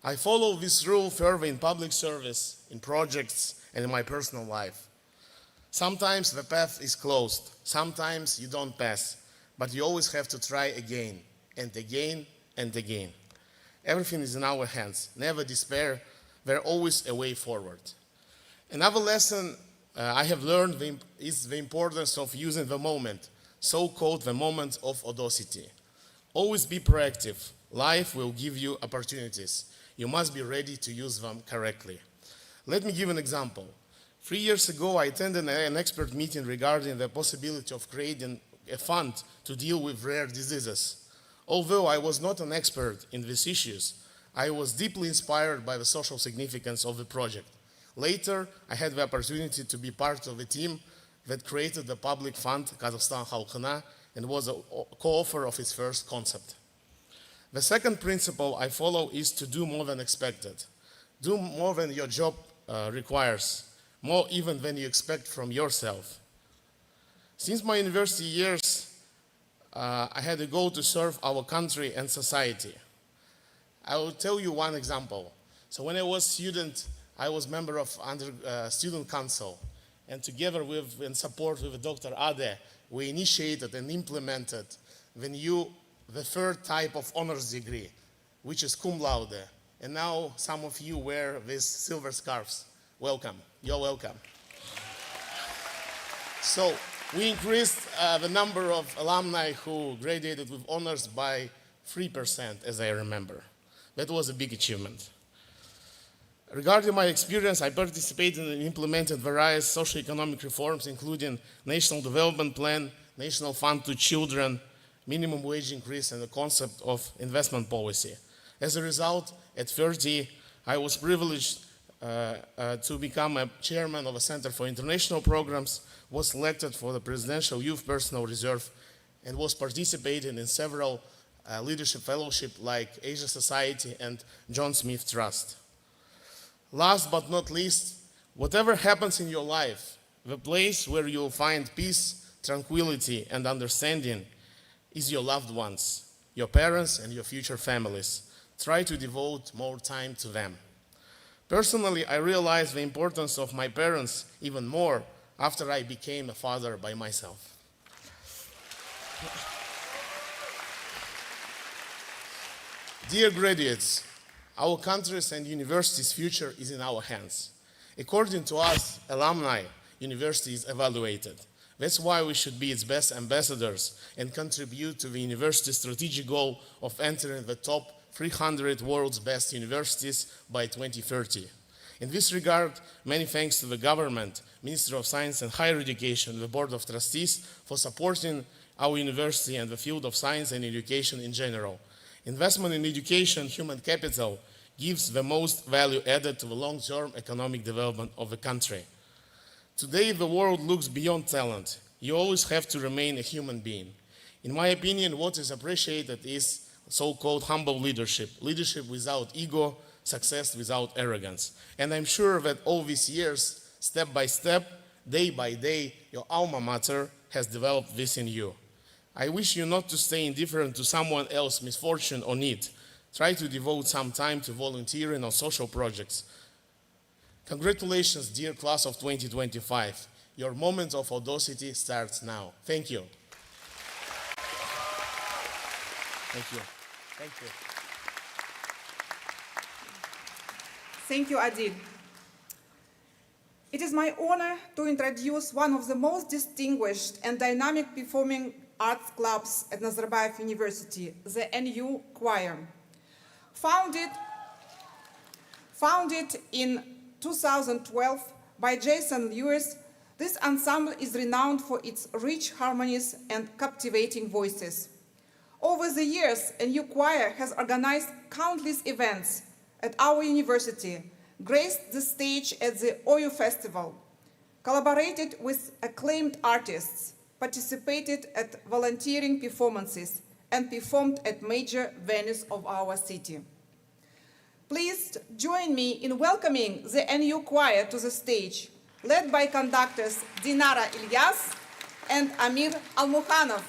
I follow this rule further in public service, in projects, and in my personal life. Sometimes the path is closed, sometimes you don't pass, but you always have to try again, and again, and again. Everything is in our hands. Never despair. There's always a way forward. Another lesson I have learned is the importance of using the moment, so-called the moment of audacity. Always be proactive. Life will give you opportunities. You must be ready to use them correctly. Let me give an example. 3 years ago, I attended an expert meeting regarding the possibility of creating a fund to deal with rare diseases. Although I was not an expert in these issues, I was deeply inspired by the social significance of the project. Later, I had the opportunity to be part of a team that created the public fund, Kazakhstan Halkına, and was a co-author of its first concept. The second principle I follow is to do more than expected. Do more than your job requires, more even than you expect from yourself. Since my university years, I had a goal to serve our country and society. I will tell you one example. So when I was a student, I was member of student council, and together with, in support with Dr. Ade, we initiated and implemented the third type of honors degree, which is cum laude. And now some of you wear these silver scarves. Welcome, you're welcome. So we increased the number of alumni who graduated with honors by 3%, as I remember. That was a big achievement. Regarding my experience, I participated and implemented various socio-economic reforms, including National Development Plan, National Fund to Children, minimum wage increase, and the concept of investment policy. As a result, at 30, I was privileged to become a chairman of a Center for International Programs, was selected for the Presidential Youth Personnel Reserve, and was participating in several leadership fellowships like Asia Society and John Smith Trust. Last but not least, whatever happens in your life, the place where you'll find peace, tranquility, and understanding is your loved ones, your parents, and your future families. Try to devote more time to them. Personally, I realized the importance of my parents even more after I became a father by myself. Dear graduates, our country's and university's future is in our hands. According to us, alumni, university is evaluated. That's why we should be its best ambassadors and contribute to the university's strategic goal of entering the top 300 world's best universities by 2030. In this regard, many thanks to the government, Ministry of Science and Higher Education, the Board of Trustees for supporting our university and the field of science and education in general. Investment in education, human capital, gives the most value added to the long-term economic development of the country. Today, the world looks beyond talent. You always have to remain a human being. In my opinion, what is appreciated is so-called humble leadership, leadership without ego, success without arrogance. And I'm sure that all these years, step by step, day by day, your alma mater has developed this in you. I wish you not to stay indifferent to someone else's misfortune or need. Try to devote some time to volunteering or social projects. Congratulations, dear class of 2025. Your moment of audacity starts now. Thank you. Thank you. Thank you. Thank you, Adil. It is my honor to introduce one of the most distinguished and dynamic performing arts clubs at Nazarbayev University, the NU Choir. Founded in 2012 by Jason Lewis, this ensemble is renowned for its rich harmonies and captivating voices. Over the years, NU Choir has organized countless events at our university, graced the stage at the OU Festival, collaborated with acclaimed artists, participated at volunteering performances, and performed at major venues of our city. Please join me in welcoming the NU Choir to the stage, led by conductors Dinara Ilyas and Amir Almukhanov.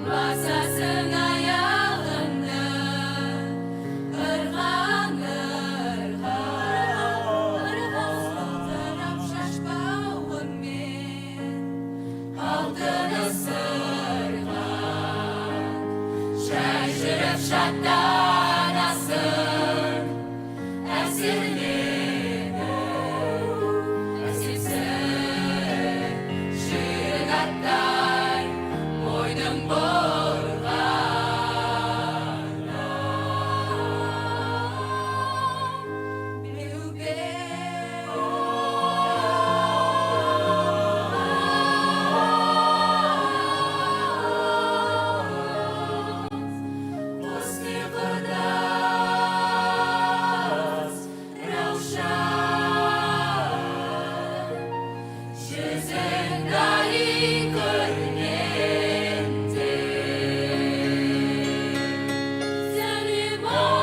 Masa sengayalana Erhan Terap şaşpawen min Altına serhan Şaşırıp şattan asır Esirliğine Esirse Şırgatlar Boynum borgana Bilube Osni Vardas Raushan Şezendari Körniente Zaliman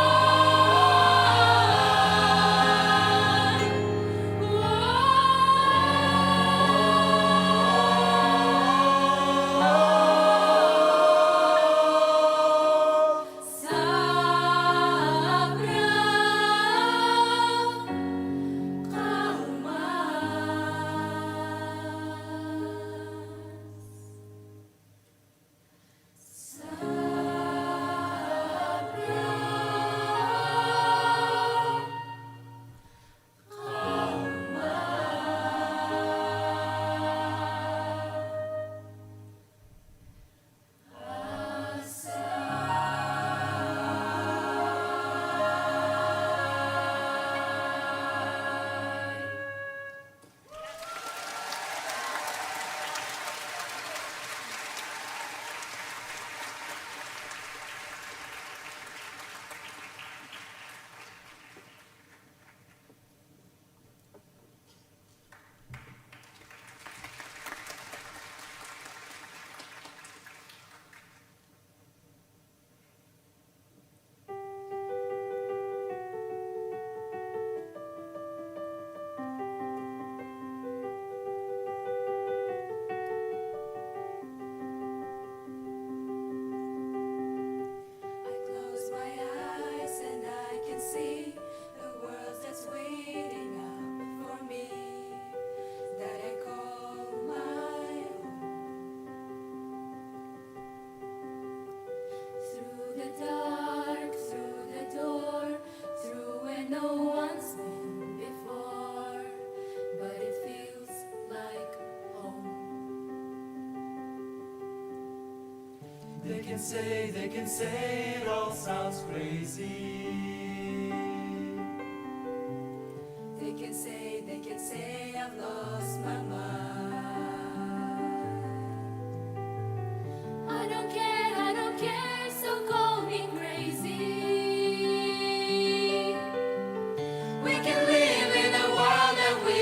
I close my eyes and I can see the world that's waiting up for me, that I call my own. Through the dark, through the door, through where no one's been before, but it feels like home. They can say it all sounds crazy. They can say I've lost my mind. I don't care, so call me crazy. We can live in a world that we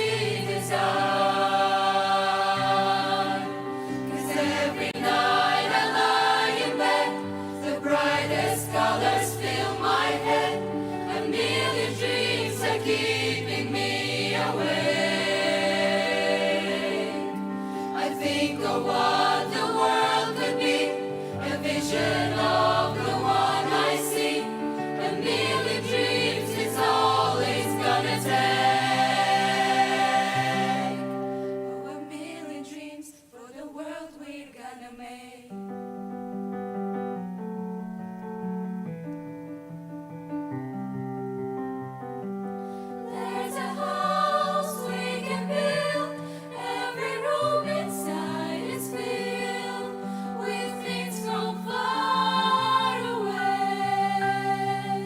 design. 'Cause every night I lie in bed, the brightest colors fill my head. A million dreams are keeping me awake. I think of what the world could be, a vision of the one I see. A million dreams is all it's gonna take. Oh, a million dreams for the world we're gonna make. There's a house we can build. Every room inside is filled with things from far away.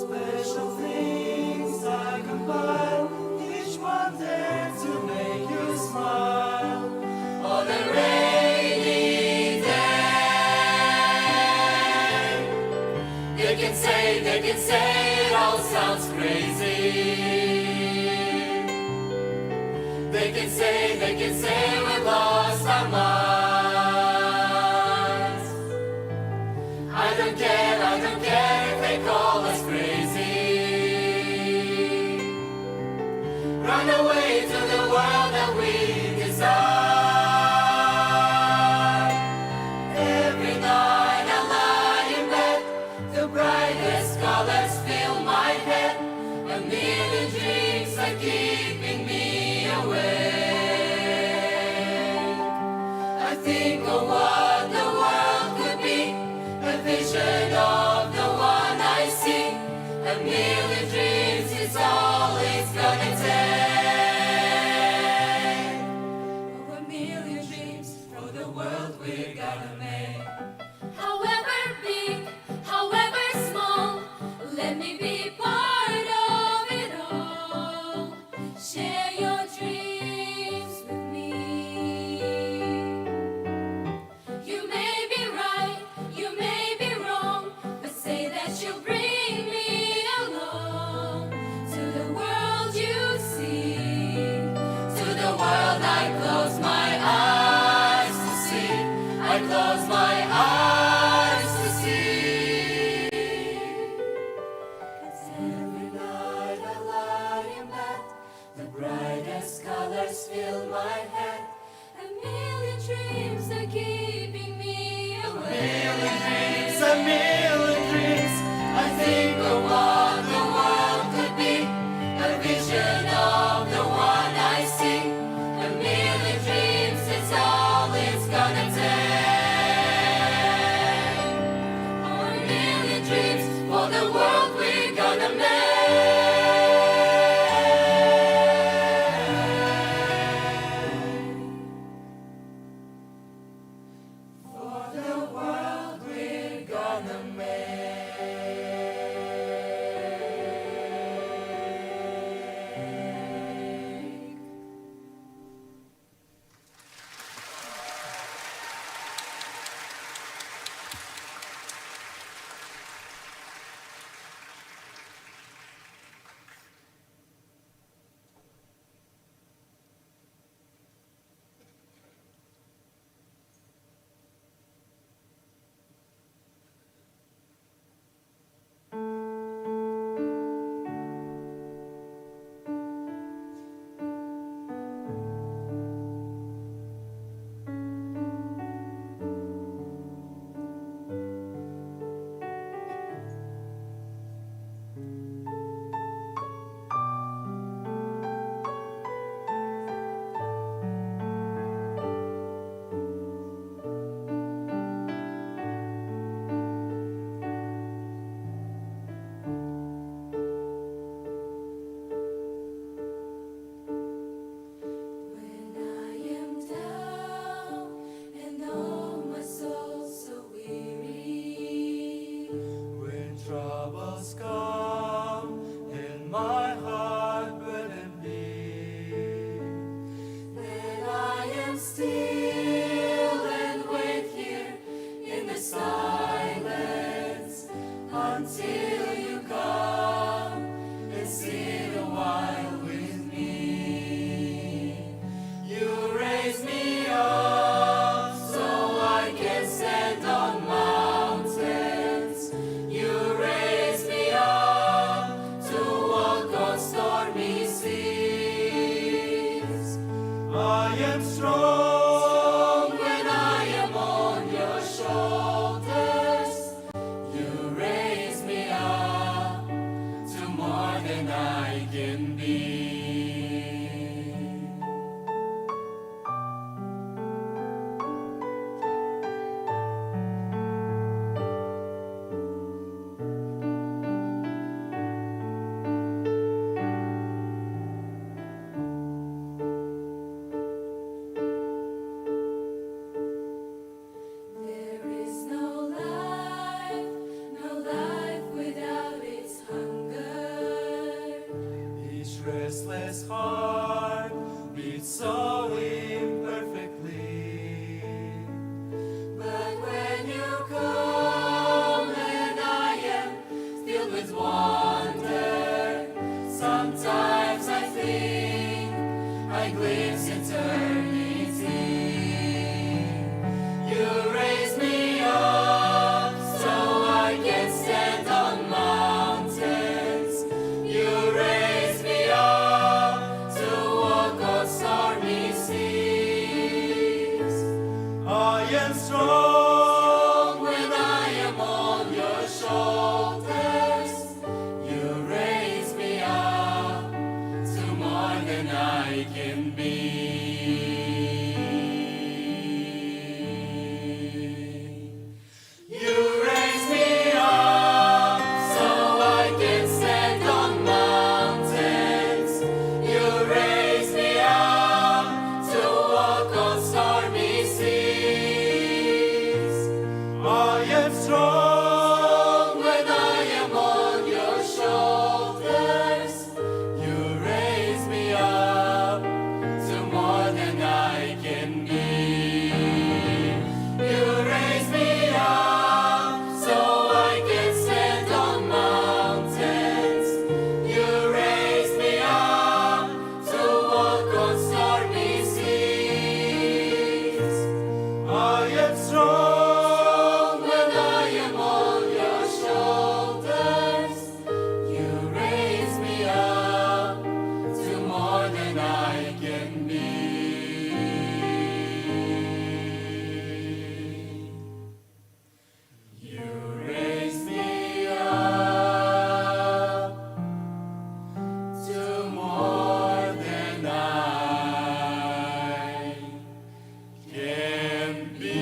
Special things I compile, each one there to make you smile. On a rainy day, they can say it all sounds crazy. They can say we've lost our minds. I don't care if they call us crazy. Run away to the world that we desire. may. However big, however small, let me be part of it all. Share your dreams with me. You may be right, you may be wrong, but say that you'll bring me along to the world you see. To the world I close my eyes to see. I close my eyes to see. 'Cause every night I lie in bed, the brightest colors fill my head. A million dreams are keeping me awake. A million dreams. I think of what the world could be, a vision of the one I see. A million dreams is all it's gonna take. Oh, a million dreams for the world we're gonna make. For the world we're gonna make. When I am down and oh my soul so weary, When troubles come and my heart burden be, then I am still and wait here in the silence until you come and sit a while with me. You raise me up so I can stand on mountains. You raise me up to walk on stormy seas. I am strong. When I am on your shoulders, you raise me up to more than I can be. There is no life without its hunger. Each restless heart beats so imperfectly. But when you come and I am filled with wonder, sometimes I think I glimpse eternity. You raise me up so I can stand on mountains. You raise me up to walk on stormy I am strong when I am on your shoulders. You raise me up to more than I can be. You raise me up so I can stand on mountains. You raise me up to walk on stormy seas. I am strong When I am on your shoulders, you raise me up to more than I can be. You raise me up to more than I can be.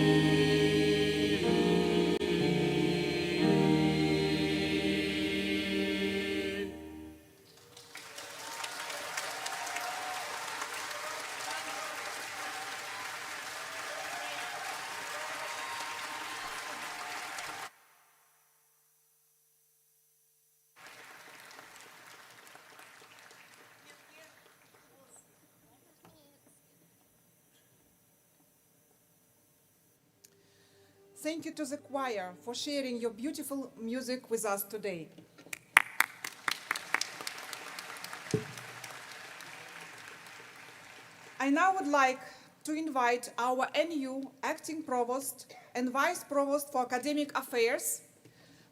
Thank you to the choir for sharing your beautiful music with us today. I now would like to invite our NU Acting Provost and Vice Provost for Academic Affairs,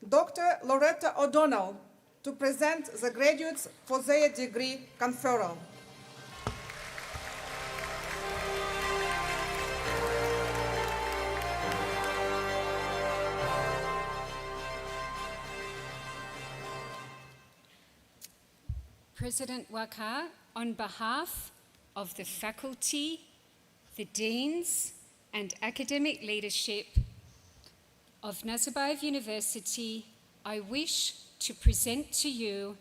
Dr. Loretta O'Donnell, to present the graduates for their degree conferral. President Waka, on behalf of the faculty, the deans, and academic leadership of Nazarbayev University, I wish to present to you,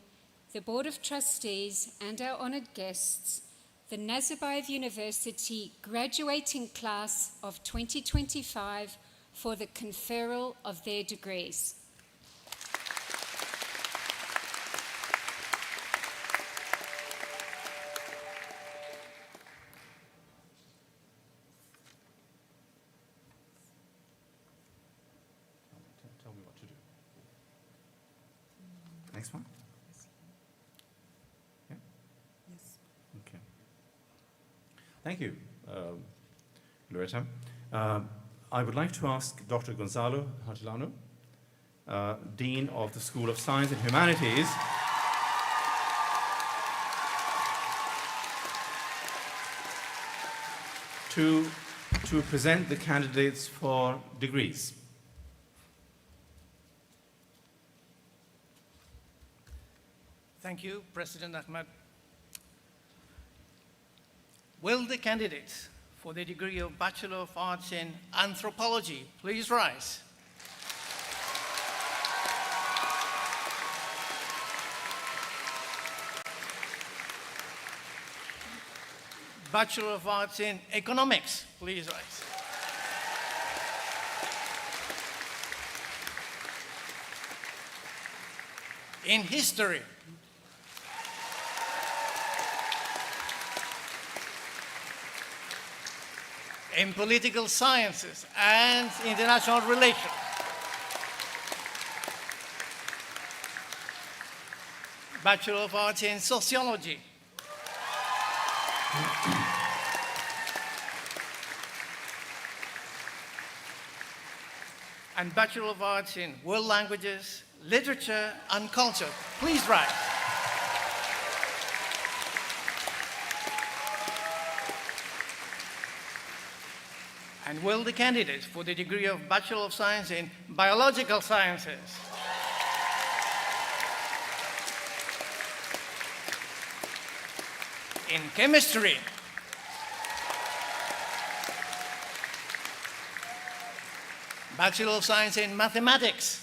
the Board of Trustees and our honored guests, the Nazarbayev University graduating class of 2025 for the conferral of their degrees. Tell me what to do. Next one? Yeah? Yes. Okay. Thank you, Loretta. I would like to ask Dr. Gonzalo Hartilano, Dean of the School of Science and Humanities, to present the candidates for degrees. Thank you, President Ahmed. Will the candidates for the degree of Bachelor of Arts in Anthropology please rise? Bachelor of Arts in Economics, please rise. In History. In Political Sciences and International Relations. Bachelor of Arts in Sociology. And Bachelor of Arts in World Languages, Literature and Culture. Please rise. And will the candidates for the degree of Bachelor of Science in Biological Sciences? In Chemistry. Bachelor of Science in Mathematics.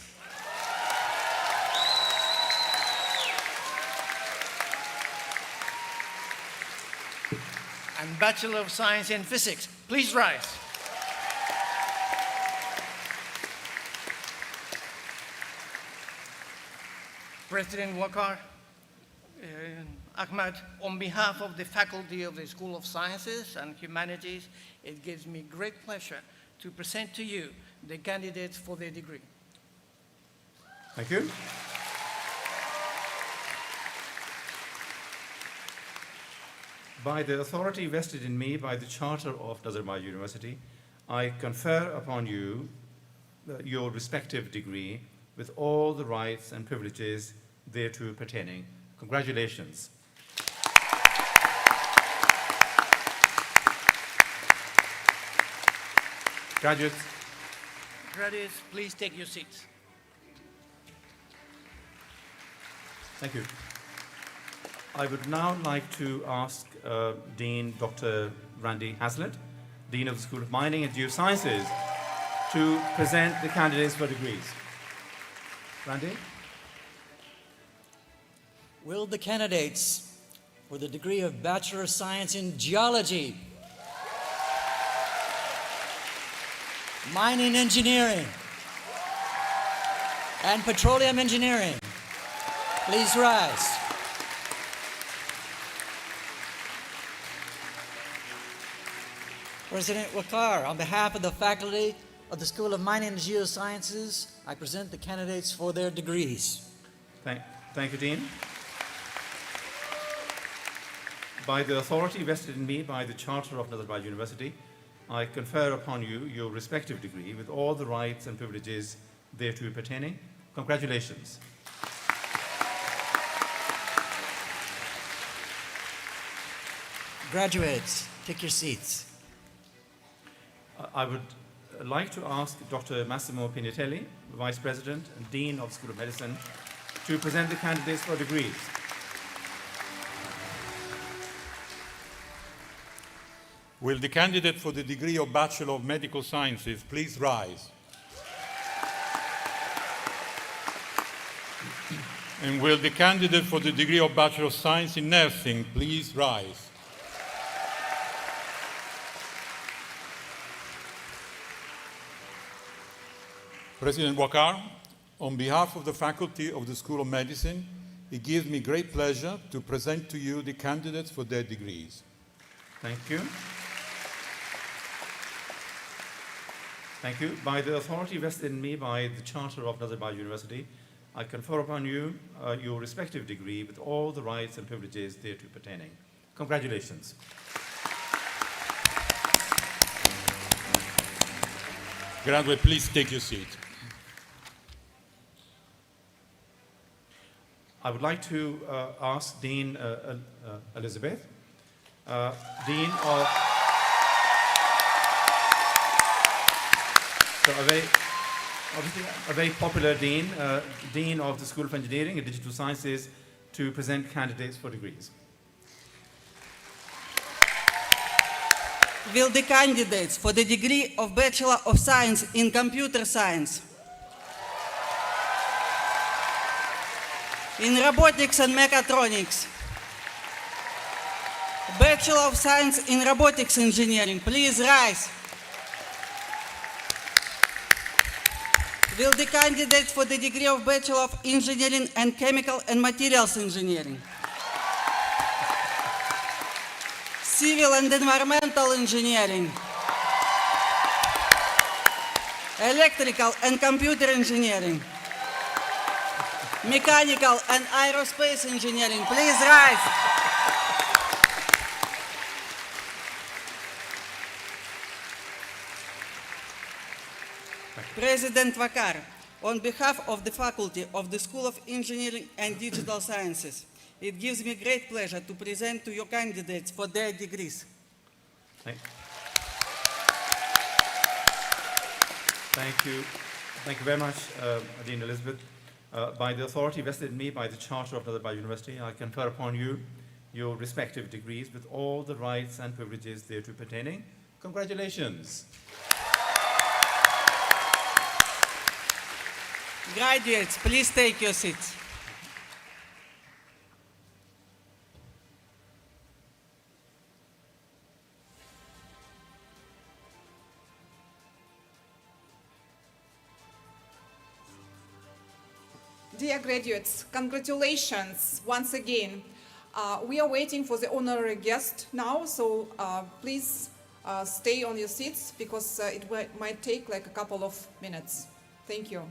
And Bachelor of Science in Physics. Please rise. President Wakar, Ahmad, on behalf of the faculty of the School of Sciences and Humanities, it gives me great pleasure to present to you the candidates for the degree. Thank you. By the authority vested in me by the Charter of Nazarbayev University, I confer upon you your respective degree with all the rights and privileges thereto pertaining. Congratulations. Graduates. Graduates, please take your seats. Thank you. I would now like to ask Dean Dr. Randy Hazlitt, Dean of the School of Mining and Geosciences, to present the candidates for degrees. Randy? Will the candidates for the degree of Bachelor of Science in Geology, Mining Engineering, and Petroleum Engineering please rise? President Wakar, on behalf of the faculty of the School of Mining and Geosciences, I present the candidates for their degrees. Thank you, Dean. By the authority vested in me by the Charter of Nazarbayev University, I confer upon you your respective degree with all the rights and privileges thereto pertaining. Congratulations. Graduates, take your seats. I would like to ask Dr. Massimo Pignatelli, Vice President and Dean of the School of Medicine, to present the candidates for degrees. Will the candidate for the degree of Bachelor of Medical Sciences please rise? And will the candidate for the degree of Bachelor of Science in Nursing please rise? President Wakar, on behalf of the faculty of the School of Medicine, it gives me great pleasure to present to you the candidates for their degrees. Thank you. Thank you. By the authority vested in me by the Charter of Nazarbayev University, I confer upon you your respective degree with all the rights and privileges thereto pertaining. Congratulations. Graduate, please take your seat. I would like to ask Dean Elizabeth, Dean of a very popular dean, Dean of the School of Engineering and Digital Sciences, to present candidates for degrees. Will the candidates for the degree of Bachelor of Science in Computer Science, in Robotics and Mechatronics, Bachelor of Science in Robotics Engineering, please rise. Will the candidates for the degree of Bachelor of Engineering and Chemical and Materials Engineering, Civil and Environmental Engineering, Electrical and Computer Engineering, Mechanical and Aerospace Engineering, please rise. President Wakar, on behalf of the faculty of the School of Engineering and Digital Sciences, it gives me great pleasure to present to you candidates for their degrees. Thank you. Thank you very much, Dean Elizabeth. By the authority vested in me by the Charter of Nazarbayev University, I confer upon you your respective degrees with all the rights and privileges thereto pertaining. Congratulations. Graduates, please take your seats. Dear graduates, congratulations once again. We are waiting for the honorary guest now, so please stay on your seats because it might take like a couple of minutes. Thank you.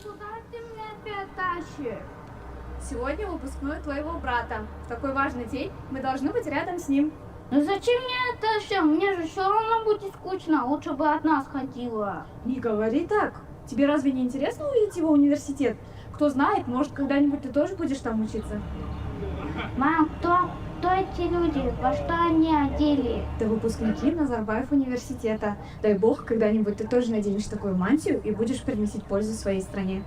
Куда ты меня опять тащишь? Сегодня выпускной твоего брата. В такой важный день мы должны быть рядом с ним. Ну зачем мне это все? Мне же все равно будет скучно. Лучше бы одна сходила. Не говори так. Тебе разве не интересно увидеть его университет? Кто знает, может, когда-нибудь ты тоже будешь там учиться. Мам, кто эти люди? Во что они одели? Это выпускники Назарбаев университета. Дай бог, когда-нибудь ты тоже наденешь такую мантию и будешь приносить пользу своей стране.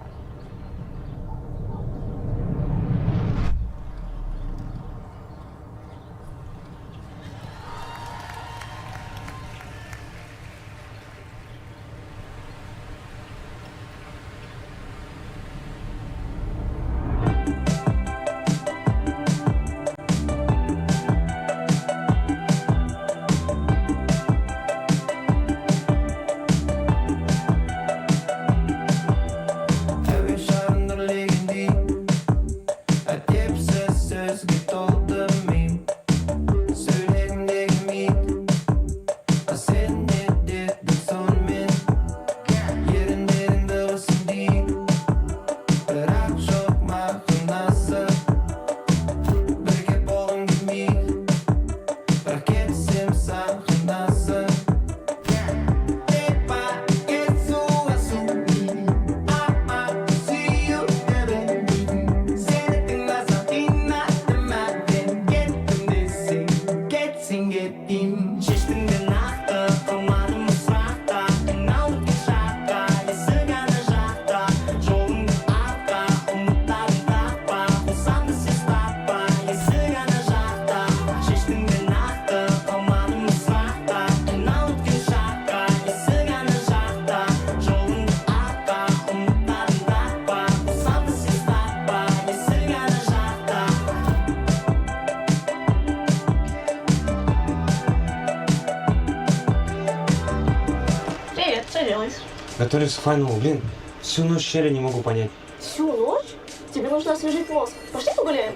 Готовлюсь к файналу, блин. Всю ночь щели не могу понять. Всю ночь? Тебе нужно освежить мозг. Пошли погуляем?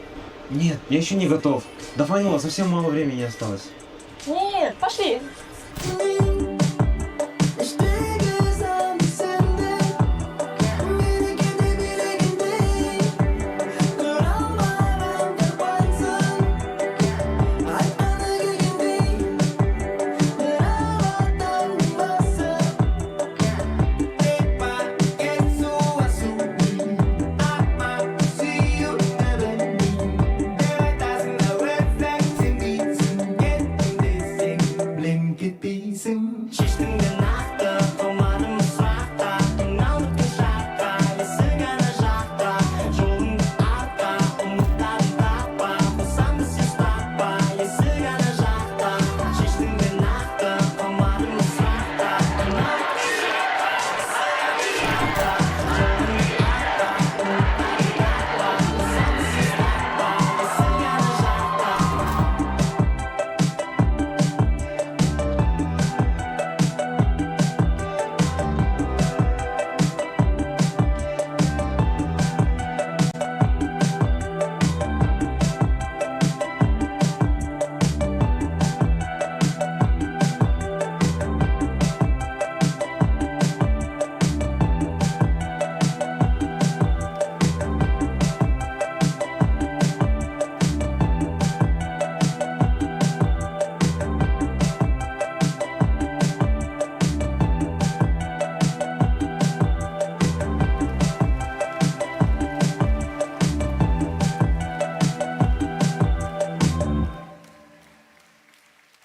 Нет, я еще не готов. До файнала совсем мало времени осталось. Нет, пошли.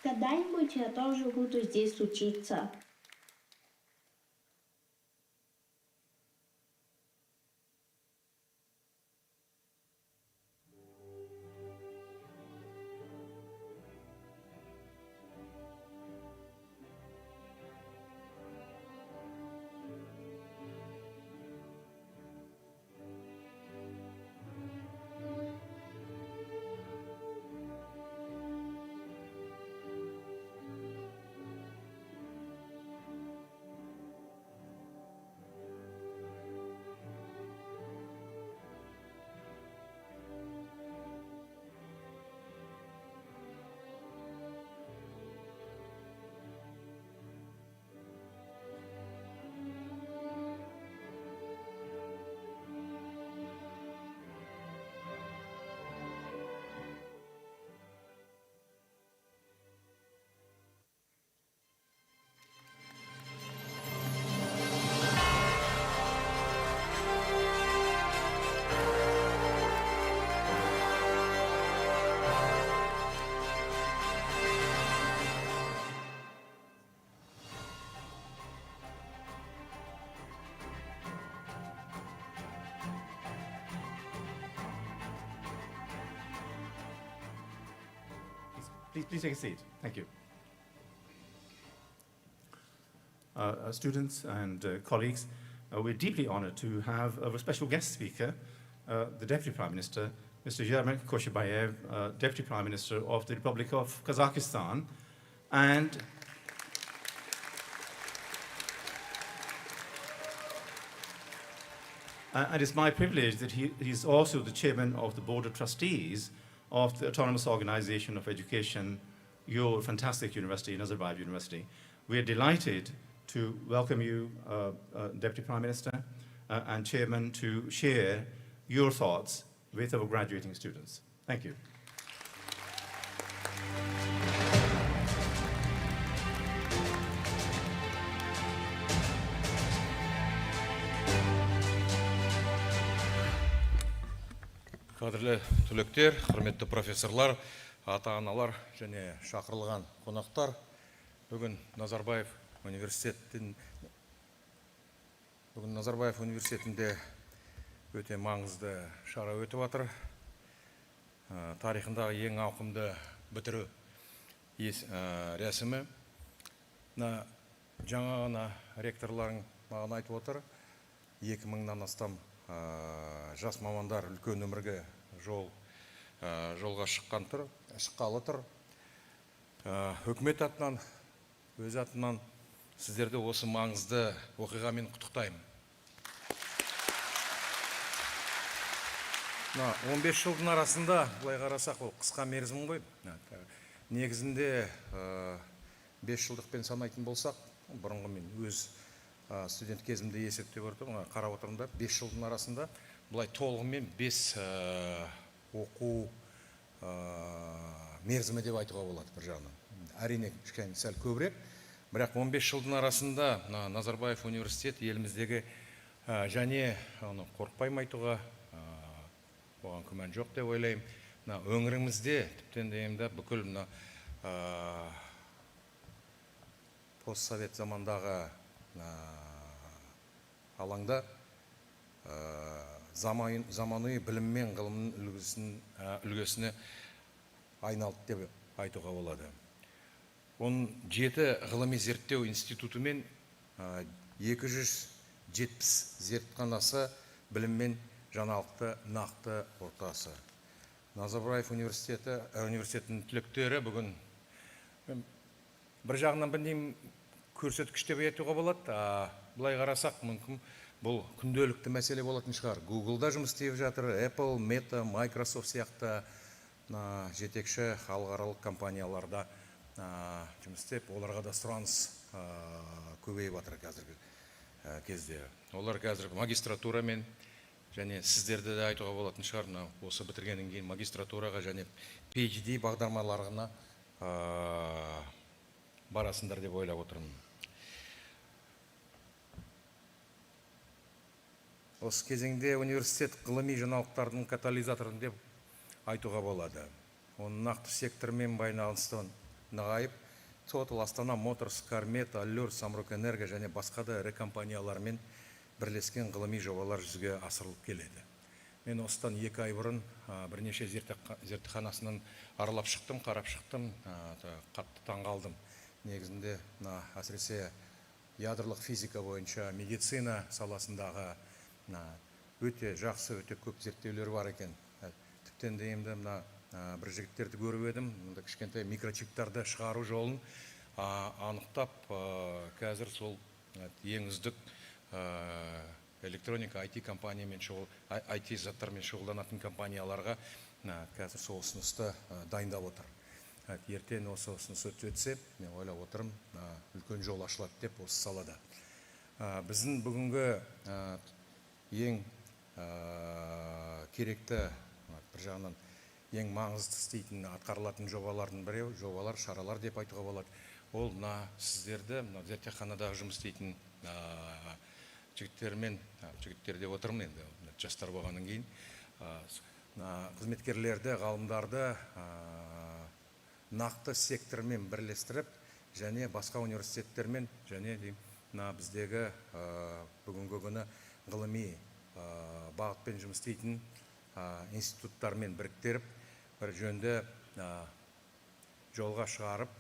Когда-нибудь я тоже буду здесь учиться. Please take a seat. Thank you. Students and colleagues, we're deeply honored to have a special guest speaker, the Deputy Prime Minister, Mr. Yermak Kosherbayev, Deputy Prime Minister of the Republic of Kazakhstan. And it's my privilege that he's also the chairman of the Board of Trustees of the Autonomous Organization of Education, your fantastic university, Nazarbayev University. We're delighted to welcome you, Deputy Prime Minister and Chairman, to share your thoughts with our graduating students. Thank you. Қадірлі түлектер, құрметті профессорлар, ата-аналар және шақырылған қонақтар, бүгін Назарбаев университетінде өте маңызды шара өтіп жатыр. Тарихындағы ең ауқымды бітіру рәсімі. Жаңа ғана ректорларың маған айтып отыр, 2000-нан астам жас мамандар үлкен өмірге жолға шыққалы тұр. Үкімет атынан, өз атынан сіздерді осы маңызды оқиғамен құттықтаймын. 15 жылдың арасында, бұлай қарасақ, ол қысқа мерзім ғой. Негізінде 5 жылдықпен санайтын болсақ, бұрынғы мен өз студент кезімде есептеп көрдім, қарап отырмда, 5 жылдың арасында бұлай толығымен 5 оқу мерзімі деп айтуға болады бір жағынан. Әрине, кішкене сәл көбірек, бірақ 15 жылдың арасында Назарбаев университет еліміздегі және қорықпаймын айтуға, оған күмән жоқ деп ойлаймын. Өңірімізде тіптен деймді бүкіл постсовет замандағы алаңда заманауи білім мен ғылымның үлгісіне айналды деп айтуға болады. Оның 7 ғылыми зерттеу институты мен 270 зертханасы білім мен жаңалықты нақты ортасы. Назарбаев университетінің түлектері бүгін бір жағынан білмеймін көрсеткіш деп айтуға болады. Бұлай қарасақ, мүмкін бұл күнделікті мәселе болатын шығар. Google-да жұмыс істеп жатыр, Apple, Meta, Microsoft сияқты жетекші халықаралық компанияларда жұмыс істеп, оларға да сұраныс көбейіп жатыр қазіргі кезде. Олар қазір магистратурамен және сіздерді де айтуға болатын шығар, осы бітіргеннен кейін магистратураға және PhD бағдарламаларына барасындар деп ойлап отырмын. Осы кезеңде университет ғылыми жаңалықтардың катализаторын деп айтуға болады. Оның нақты сектормен байланысты нығайып, Total Астана Motors, Кармет, Allure, Самұрық Энерго және басқа да ірі компаниялармен бірлескен ғылыми жобалар жүзеге асырылып келеді. Мен осыдан 2 ай бұрын бірнеше зертханасынан аралап шықтым, қарап шықтым, қатты таңғалдым. Негізінде әсіресе ядролық физика бойынша медицина саласындағы өте жақсы, өте көп зерттеулер бар екен. Тіптен деймді бір жігіттерді көріп едім, кішкентай микрочиптарды шығару жолын анықтап, қазір сол ең үздік электроника IT компаниямен IT заттармен шұғылданатын компанияларға қазір сол ұсынысты дайындап отыр. Ертең осы ұсыныс өтсе, мен ойлап отырмын, үлкен жол ашылады деп осы салада. Біздің бүгінгі ең керекті, бір жағынан ең маңызды істейтін атқарылатын жобалардың біреу, жобалар, шаралар деп айтуға болады. Ол сіздерді зертханадағы жұмыс істейтін жігіттер деп отырмын енді, жастар болғаннан кейін, қызметкерлерді, ғалымдарды нақты сектормен бірлестіріп, және басқа университеттермен, және біздегі бүгінгі күні ғылыми бағытпен жұмыс істейтін институттармен біріктіріп, бір жөнді жолға шығарып,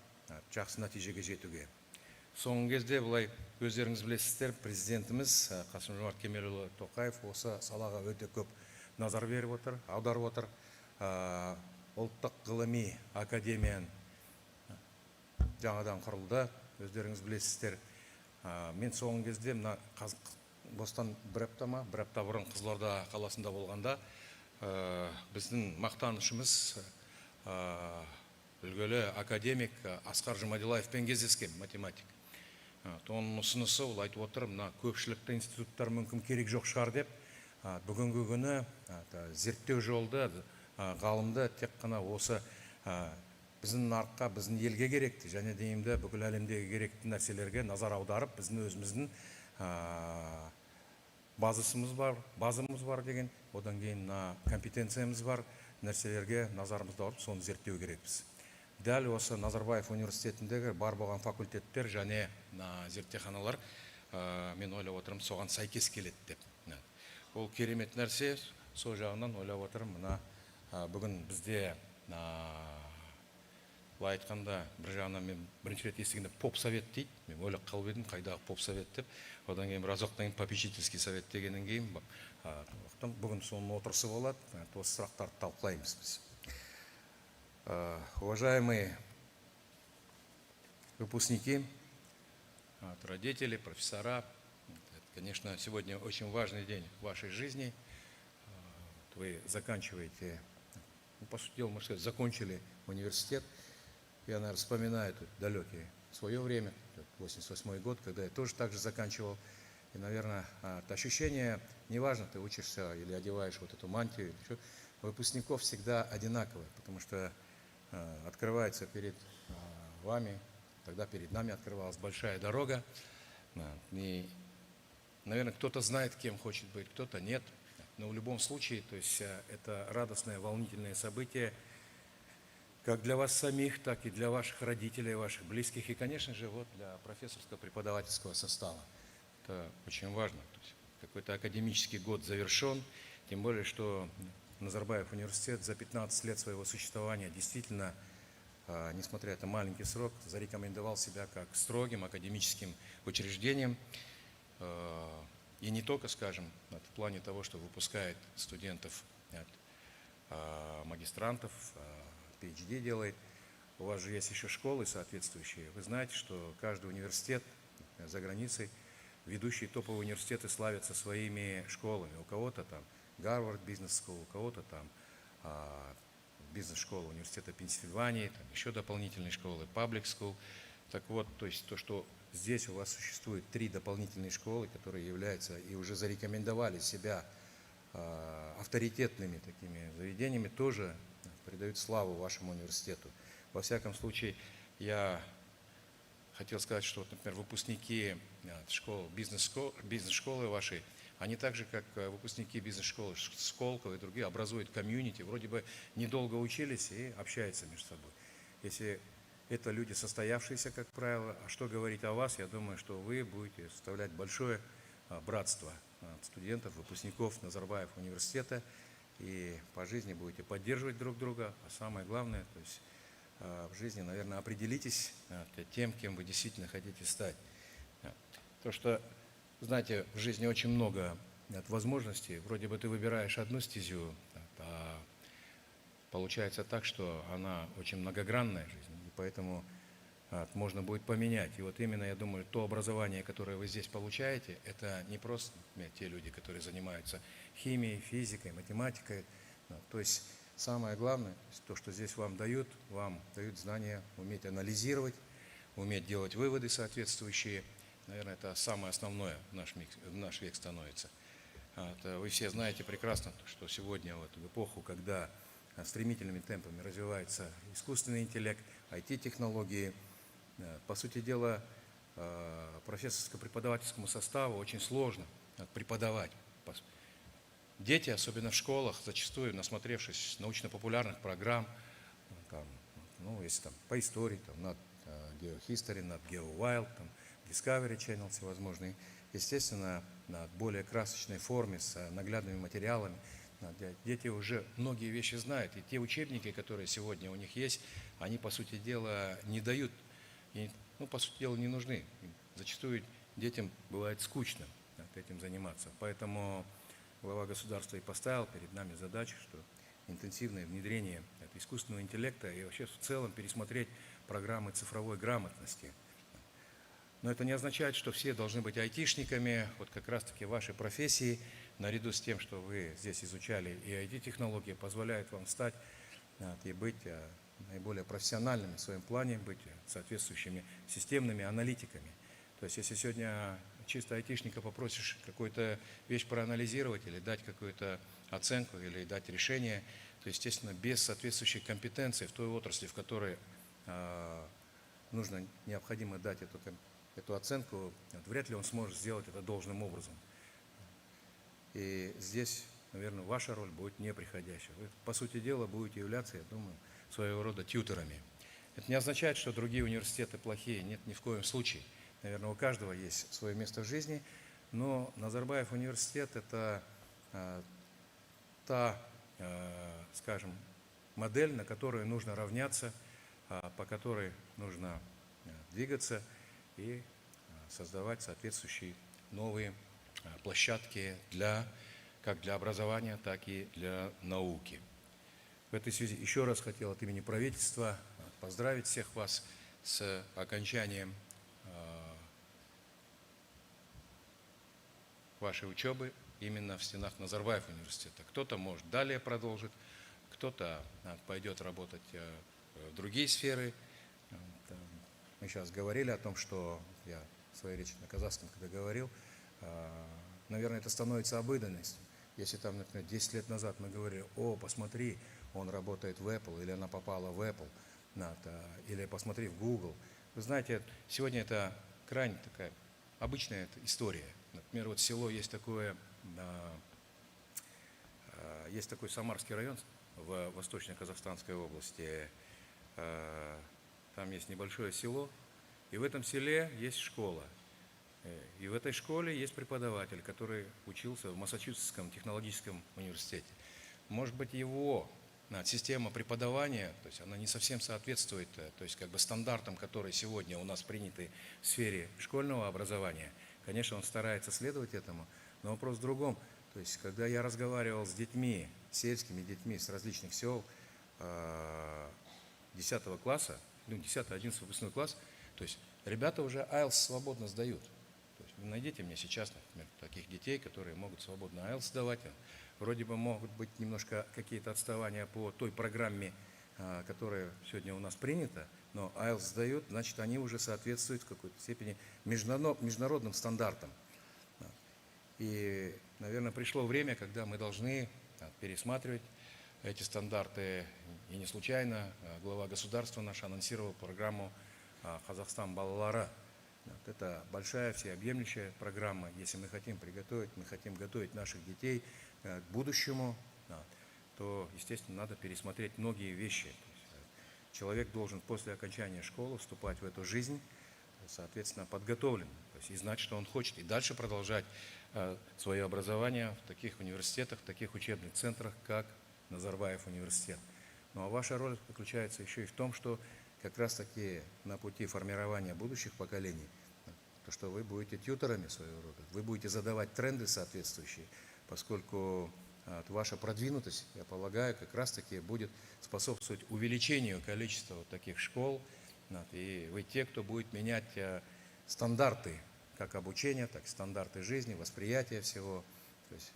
жақсы нәтижеге жетуге. Соңғы кезде былай өздеріңіз білесіздер, президентіміз Қасым-Жомарт Кемелұлы Тоқаев осы салаға өте көп назар беріп отыр, аударып отыр. Ұлттық ғылыми академиян жаңадан құрылды, өздеріңіз білесіздер. Мен соңғы кезде бостан бір апта бұрын Қызылорда қаласында болғанда біздің мақтанышымыз үлгілі академик Асқар Жұмадилаевпен кездескен, математик. Оның ұсынысы ол айтып отыр, мына көпшілікті институттар мүмкін керек жоқ шығар деп, бүгінгі күні зерттеу жолды, ғалымды тек қана осы біздің нарыққа, біздің елге керекті, және деймді бүкіл әлемдегі керекті нәрселерге назар аударып, біздің өзіміздің базымыз бар деген, одан кейін компетенциямыз бар нәрселерге назарымызды аударып, соны зерттеу керекпіз. Дәл осы Назарбаев университетіндегі бар болған факультеттер және зерттеуханалар, мен ойлап отырмын, соған сәйкес келеді деп. Ол керемет нәрсе, сол жағынан ойлап отырмын, мына бүгін бізде былай айтқанда, бір жағынан мен бірінші рет естігенде поп-совет дейді, мен ойлап қалып едім, қайдағы поп-совет деп, одан кейін біраз уақыттан кейін попечительский совет дегеннен кейін бүгін соның отырысы болады, осы сұрақтарды талқылаймыз біз. Уважаемые выпускники, родители, профессора, конечно, сегодня очень важный день в вашей жизни. Вы заканчиваете, по сути дела, можно сказать, закончили университет. Я, наверное, вспоминаю далекие свое время, 88 год, когда я тоже так же заканчивал. И, наверное, это ощущение, неважно, ты учишься или одеваешь вот эту мантию, выпускников всегда одинаковое, потому что открывается перед вами, тогда перед нами открывалась большая дорога. И, наверное, кто-то знает, кем хочет быть, кто-то нет. Но в любом случае, то есть это радостное, волнительное событие, как для вас самих, так и для ваших родителей, ваших близких, и, конечно же, вот для профессорского преподавательского состава. Это очень важно. То есть какой-то академический год завершен, тем более, что Назарбаев университет за 15 лет своего существования действительно, несмотря на маленький срок, зарекомендовал себя как строгим академическим учреждением. И не только, скажем, в плане того, что выпускает студентов, магистрантов, PhD делает. У вас же есть еще школы соответствующие. Вы знаете, что каждый университет за границей, ведущие топовые университеты славятся своими школами. У кого-то там Гарвард бизнес-школа, у кого-то там бизнес-школа университета Пенсильвании, там еще дополнительные школы, Public School. Так вот, то есть то, что здесь у вас существует 3 дополнительные школы, которые являются и уже зарекомендовали себя авторитетными такими заведениями, тоже придают славу вашему университету. Во всяком случае, я хотел сказать, что, например, выпускники бизнес-школы вашей, они так же, как выпускники бизнес-школы Сколково и другие, образуют комьюнити, вроде бы недолго учились и общаются между собой. Если это люди состоявшиеся, как правило, а что говорить о вас, я думаю, что вы будете составлять большое братство студентов, выпускников Назарбаев университета, и по жизни будете поддерживать друг друга, а самое главное, то есть в жизни, наверное, определитесь тем, кем вы действительно хотите стать. То, что, знаете, в жизни очень много возможностей, вроде бы ты выбираешь одну стезю, а получается так, что она очень многогранная жизнь, и поэтому можно будет поменять. И вот именно, я думаю, то образование, которое вы здесь получаете, это не просто те люди, которые занимаются химией, физикой, математикой. То есть самое главное, то, что здесь вам дают знания, уметь анализировать, уметь делать выводы соответствующие. Наверное, это самое основное в наш век становится. Вы все знаете прекрасно, что сегодня, вот, в эпоху, когда стремительными темпами развивается искусственный интеллект, IT-технологии, по сути дела, профессорско-преподавательскому составу очень сложно преподавать. Дети, особенно в школах, зачастую, насмотревшись научно-популярных программ, там, если там по истории, там, над GeoHistory, над GeoWild, там, Discovery Channel всевозможные, естественно, на более красочной форме, с наглядными материалами, Дети уже многие вещи знают, и те учебники, которые сегодня у них есть, они, по сути дела, не дают, и, ну, по сути дела, не нужны. Зачастую детям бывает скучно этим заниматься. Поэтому глава государства и поставил перед нами задачу, что интенсивное внедрение искусственного интеллекта и вообще в целом пересмотреть программы цифровой грамотности. Но это не означает, что все должны быть айтишниками. Вот как раз-таки ваши профессии, наряду с тем, что вы здесь изучали, и IT-технологии позволяют вам стать и быть наиболее профессиональными в своем плане, быть соответствующими системными аналитиками. То есть если сегодня чисто айтишника попросишь какую-то вещь проанализировать или дать какую-то оценку, или дать решение, то, естественно, без соответствующей компетенции в той отрасли, в которой необходимо дать эту оценку, вряд ли он сможет сделать это должным образом. И здесь, наверное, ваша роль будет неприходящая. Вы, по сути дела, будете являться, я думаю, своего рода тьюторами. Это не означает, что другие университеты плохие. Нет, ни в коем случае. Наверное, у каждого есть свое место в жизни, но Назарбаев университет – это та, скажем, модель, на которую нужно равняться, по которой нужно двигаться и создавать соответствующие новые площадки как для образования, так и для науки. В этой связи еще раз хотел от имени правительства поздравить всех вас с окончанием вашей учебы именно в стенах Назарбаев университета. Кто-то, может, далее продолжит, кто-то пойдет работать в другие сферы. Мы сейчас говорили о том, что я в своей речи на казахском, когда говорил, наверное, это становится обыденностью. Если там, например, 10 лет назад мы говорили: о, посмотри, он работает в Apple, или она попала в Apple, или посмотри в Google. Вы знаете, сегодня это крайне такая обычная история. Например, вот село есть такой Самарский район в Восточно-Казахстанской области. Там есть небольшое село, и в этом селе есть школа. И в этой школе есть преподаватель, который учился в Массачусетском технологическом университете. Может быть, его система преподавания, то есть она не совсем соответствует, то есть как бы стандартам, которые сегодня у нас приняты в сфере школьного образования. Конечно, он старается следовать этому, но вопрос в другом. То есть, когда я разговаривал с детьми, сельскими детьми с различных сел 10 класса, 10-11 выпускной класс, то есть ребята уже IELTS свободно сдают. То есть, найдите мне сейчас, например, таких детей, которые могут свободно IELTS сдавать. Вроде бы могут быть немножко какие-то отставания по той программе, которая сегодня у нас принята, но IELTS сдают, значит, они уже соответствуют в какой-то степени международным стандартам. И, наверное, пришло время, когда мы должны пересматривать эти стандарты. И не случайно глава государства наш анонсировал программу «Казахстан балалары». Это большая, всеобъемлющая программа. Если мы хотим готовить наших детей к будущему, то, естественно, надо пересмотреть многие вещи. Человек должен после окончания школы вступать в эту жизнь, соответственно, подготовленным, то есть и знать, что он хочет, и дальше продолжать свое образование в таких университетах, в таких учебных центрах, как Назарбаев университет. Ну а ваша роль заключается еще и в том, что как раз-таки на пути формирования будущих поколений, то что вы будете тьюторами своего рода, вы будете задавать тренды соответствующие, поскольку ваша продвинутость, я полагаю, как раз-таки будет способствовать увеличению количества вот таких школ, и вы те, кто будет менять стандарты как обучения, так и стандарты жизни, восприятия всего. То есть,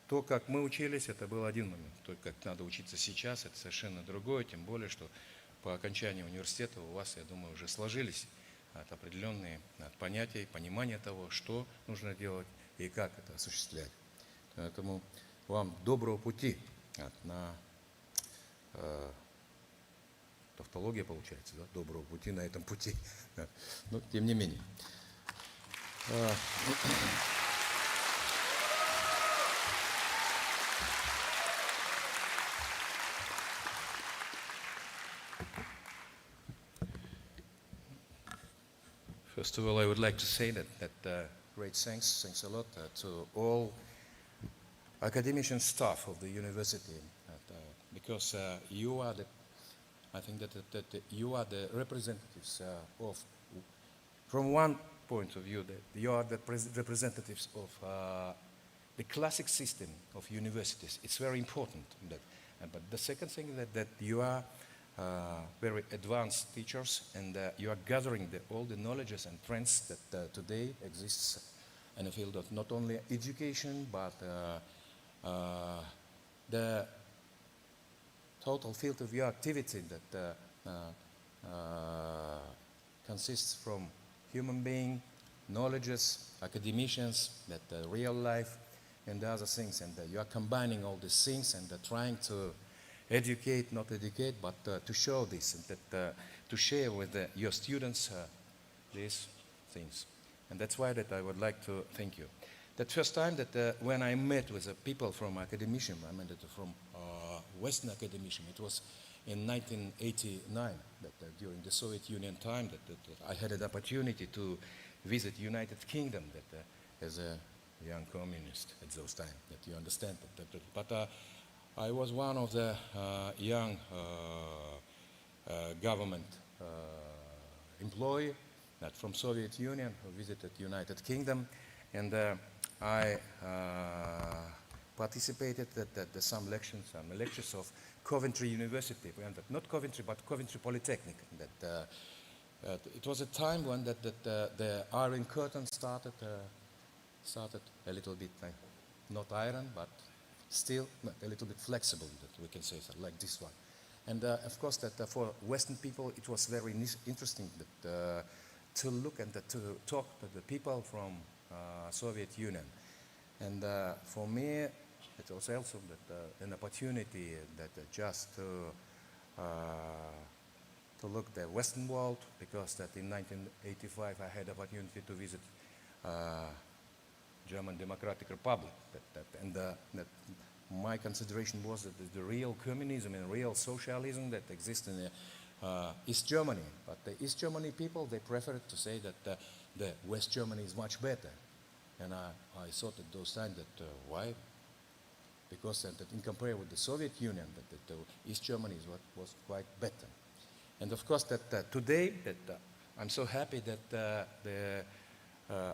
то, как мы учились, это был один момент. То, как надо учиться сейчас, это совершенно другое, тем более, что по окончании университета у вас, я думаю, уже сложились определенные понятия и понимание того, что нужно делать и как это осуществлять. Поэтому вам доброго пути на тавтология получается, да? Доброго пути на этом пути. Но тем не менее. First of all, I would like to say that great thanks a lot to all academician staff of the university, because you are the, I think that you are the representatives of, from one point of view, that you are the representatives of the classic system of universities. It's very important. But the second thing is that you are very advanced teachers, and you are gathering all the knowledges and trends that today exists in the field of not only education, but the total field of your activity that consists from human being, knowledges, academicians, that real life, and the other things. And you are combining all these things and trying to educate, not educate, but to show this, and that to share with your students these things. And that's why that I would like to thank you. That first time that when I met with people from academician, I mean that from Western academician, it was in 1989, that during the Soviet Union time, that I had an opportunity to visit United Kingdom, that as a young communist at those times, that you understand. But I was one of the young government employee that from Soviet Union who visited United Kingdom, and I participated at some lectures of Coventry University, not Coventry, but Coventry Polytechnic. That it was a time when the Iron Curtain started a little bit, not iron, but still a little bit flexible, that we can say, so, like this one. And of course, that for Western people, it was very interesting that, to look and to talk to the people from Soviet Union. And for me, it was also that, an opportunity that just to look the Western world, because that in 1985 I had opportunity to visit German Democratic Republic, and that my consideration was that the real communism and real socialism that exists in East Germany, but the East Germany people, they preferred to say that the West Germany is much better. And I thought at those times that why? Because that in comparison with the Soviet Union, that East Germany is what was quite better. And of course that today that I'm so happy that the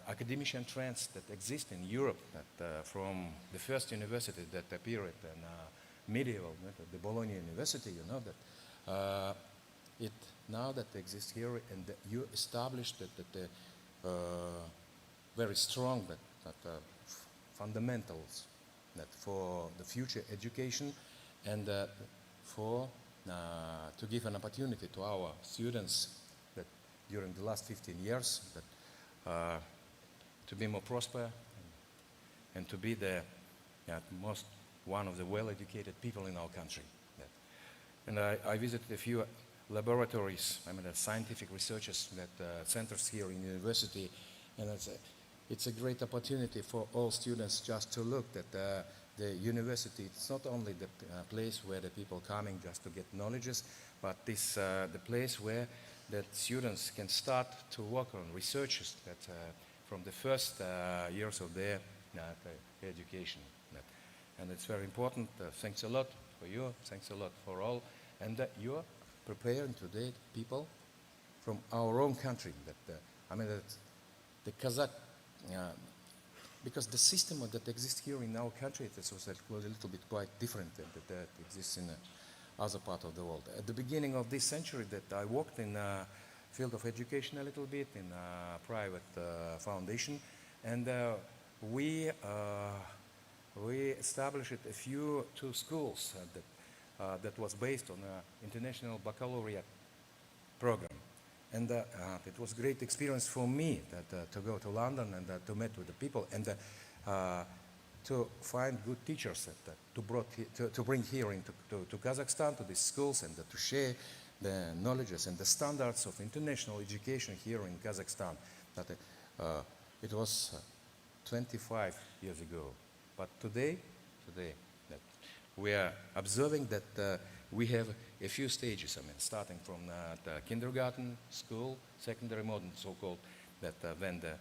academician trends that exist in Europe, that from the first university that appeared in medieval, the Bologna University, you know, that it now that exists here, and that you established that very strong fundamentals that for the future education, and for to give an opportunity to our students that during the last 15 years that to be more prosper and to be the most one of the well-educated people in our country. And I visited a few laboratories, I mean, scientific researchers that centers here in university, and it's a great opportunity for all students just to look at the university. It's not only the place where the people coming just to get knowledges, but this the place where that students can start to work on researches that from the first years of their education. And it's very important. Thanks a lot for you. Thanks a lot for all. And you are preparing today people from our own country. That I mean, that the Kazakh, because the system that exists here in our country, it was a little bit quite different than that exists in other part of the world. At the beginning of this century, that I worked in field of education a little bit in a private foundation, and we established two schools that was based on an international baccalaureate program. And it was a great experience for me to go to London and to meet with the people and to find good teachers to bring here to Kazakhstan, to these schools, and to share the knowledges and the standards of international education here in Kazakhstan. That it was 25 years ago. But today that we are observing that we have a few stages, I mean, starting from the kindergarten, school, secondary, modern, so-called, then the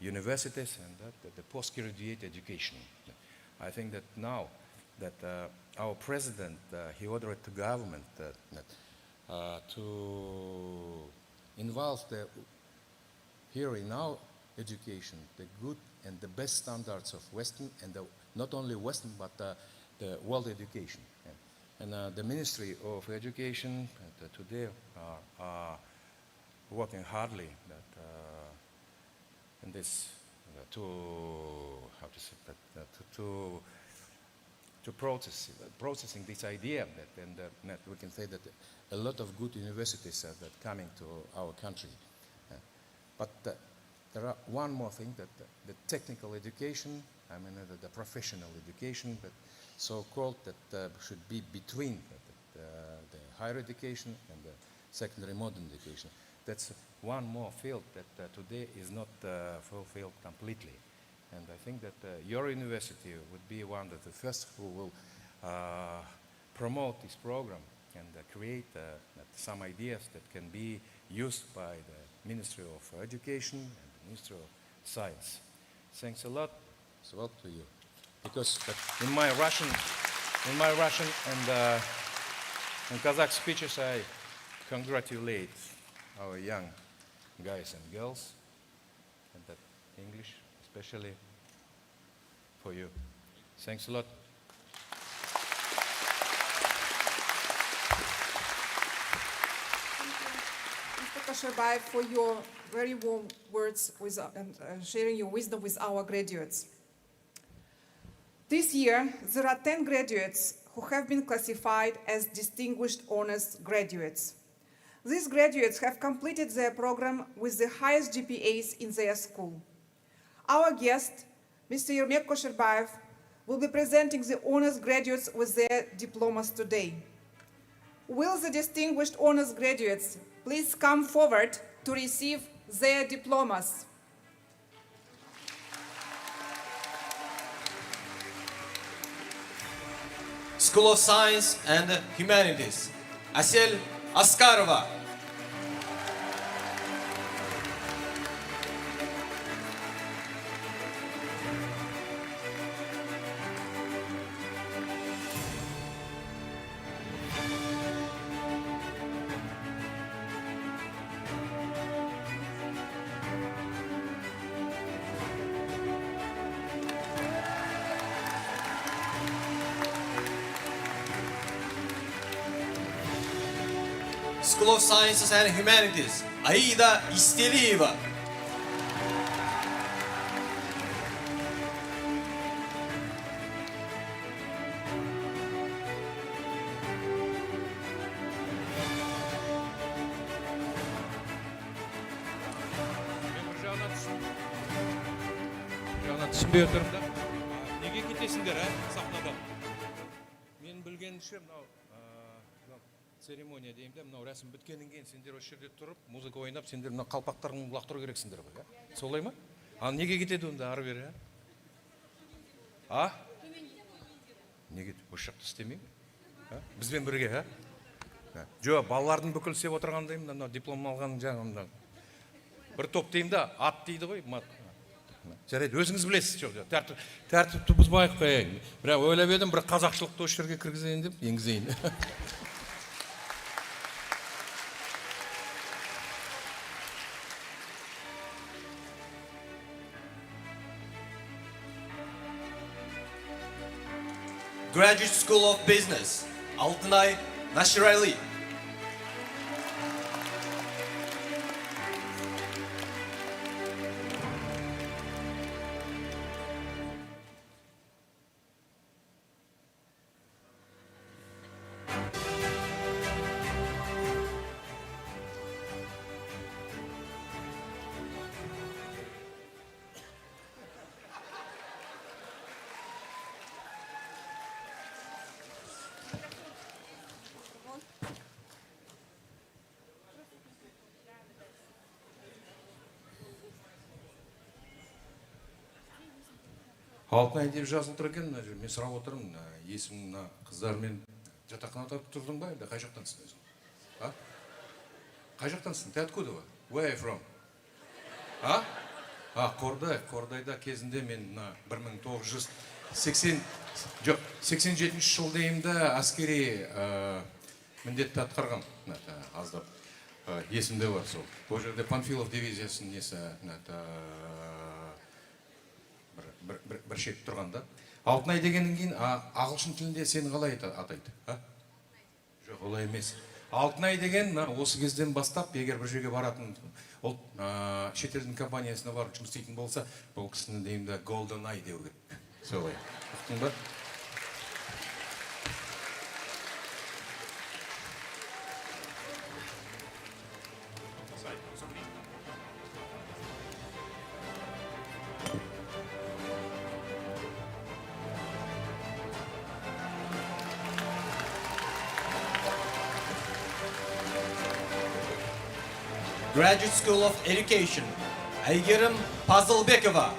universities, and the postgraduate education. I think that now that our president, he ordered the government to involve here in our education the good and the best standards of Western and not only Western but the world education. And the Ministry of Education today are working hardly in this processing this idea that we can say that a lot of good universities are coming to our country. But there are one more thing that the technical education, I mean the professional education, but so-called that should be between the higher education and the secondary modern education. That's one more field that today is not fulfilled completely. And I think that your university would be one of the first who will promote this program and create some ideas that can be used by the Ministry of Education and the Ministry of Science. Thanks a lot. It's well to you. Because in my Russian and Kazakh speeches, I congratulate our young guys and girls, and that English especially for you. Thanks a lot. Mr. Kasherbaev, for your very warm words and sharing your wisdom with our graduates. This year, there are 10 graduates who have been classified as distinguished honors graduates. These graduates have completed their program with the highest GPAs in their school. Our guest, Mr. Yermek Kosherbaev, will be presenting the honors graduates with their diplomas today. Will the distinguished honors graduates please come forward to receive their diplomas? School of Science and Humanities, Asel Askarova. School of Sciences and Humanities, Aida Istelieva. Түсінбей отырмын да. Неге кетесіңдер, сахнадан? Мен білгенімше мынау церемония деймін де, мынау рәсім біткеннен кейін сендер осы жерде тұрып, музыка ойнап, сендер мына қалпақтарыңды лақтыру керексіңдер ғой, иә? Солай ма? Ал неге кетеді онда ары бері, а? Неге осы жақта істемей ме? Бізбен бірге, а? Жоқ, балалардың бүкіл сеп отырғандаймын, мынау диплом алғанның жағында. Бір топ деймін да, ат дейді ғой, жарайды, өзіңіз білесіз, тәртіпті бұзбайық қояйын. Бірақ ойлап едім, бір қазақшылықты осы жерге кіргізейін деп, енгізейін. Graduate School of Business, Alumni, Honorary. Алтынай деп жазылып тұр екен, мен сұрап отырмын, есімің қыздармен жатақханада тұрдың ба, енді қай жақтансың өзің? Қай жақтансың? Ты откуда? Where are you from? Қордай. Қордайда кезінде мен 1900 87 жылдайымда әскери міндетті атқарған, аздап есімде бар сол. Ол жерде Панфилов дивизиясын несі бір шет тұрғанда. Алтынай дегеннен кейін ағылшын тілінде сені қалай атайды? Жоқ, олай емес. Алтынай деген осы кезден бастап, егер бір жерге баратын шетелдің компаниясына барып жұмыс істейтін болса, бұл кісінің деймді Golden Eye деу керек. Солай. Ұқтың ба? Graduate School of Education, Aygerim Pazılbekova.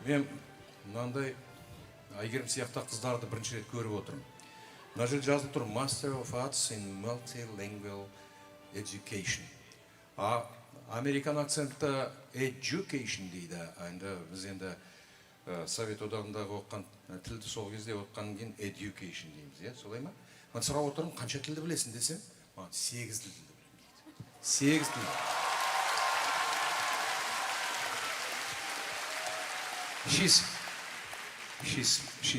Мен мынандай Айгерім сияқты қыздарды бірінші рет көріп отырмын. Мына жерде жазылып тұр Master of Arts in Multilingual Education. Американ акцентті education дейді. Енді біз енді Совет одағындағы оққан тілді сол кезде оққаннан кейін education дейміз, солай ма? Мен сұрап отырмын, қанша тілді білесің десем, 8 тілді білемін дейді. 8 тілді. She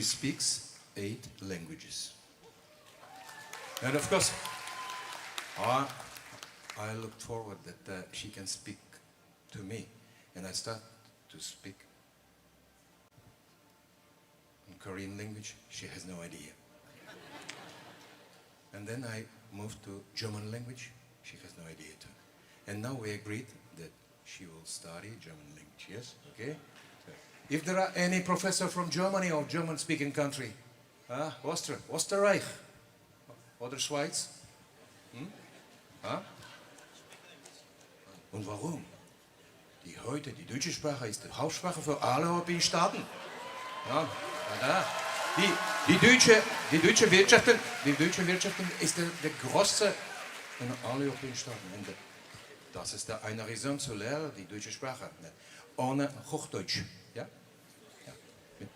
speaks 8 languages. And of course, I looked forward that she can speak to me. And I started to speak in Korean language. She has no idea. And then I moved to German language. She has no idea too. And now we agreed that she will study German language. Yes? Okay? If there are any professor from Germany or German-speaking country, Österreich, oder Schweiz? Und warum? Die deutsche Sprache ist die Hauptsprache für alle europäischen Staaten. Die deutsche Wirtschaft ist der größte in allen europäischen Staaten. Und das ist eine Raison zu lernen, die deutsche Sprache. Ohne Hochdeutsch. Ja?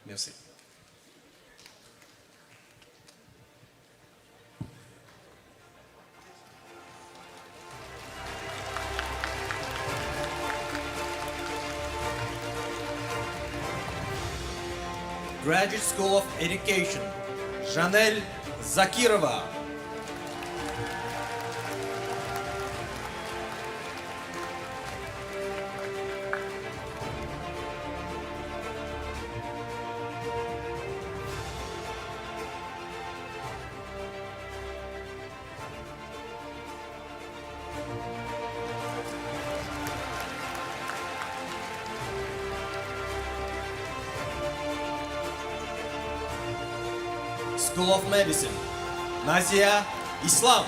Merci. Graduate School of Education, Janelle Zakirova. School of Medicine, Nazia Islam.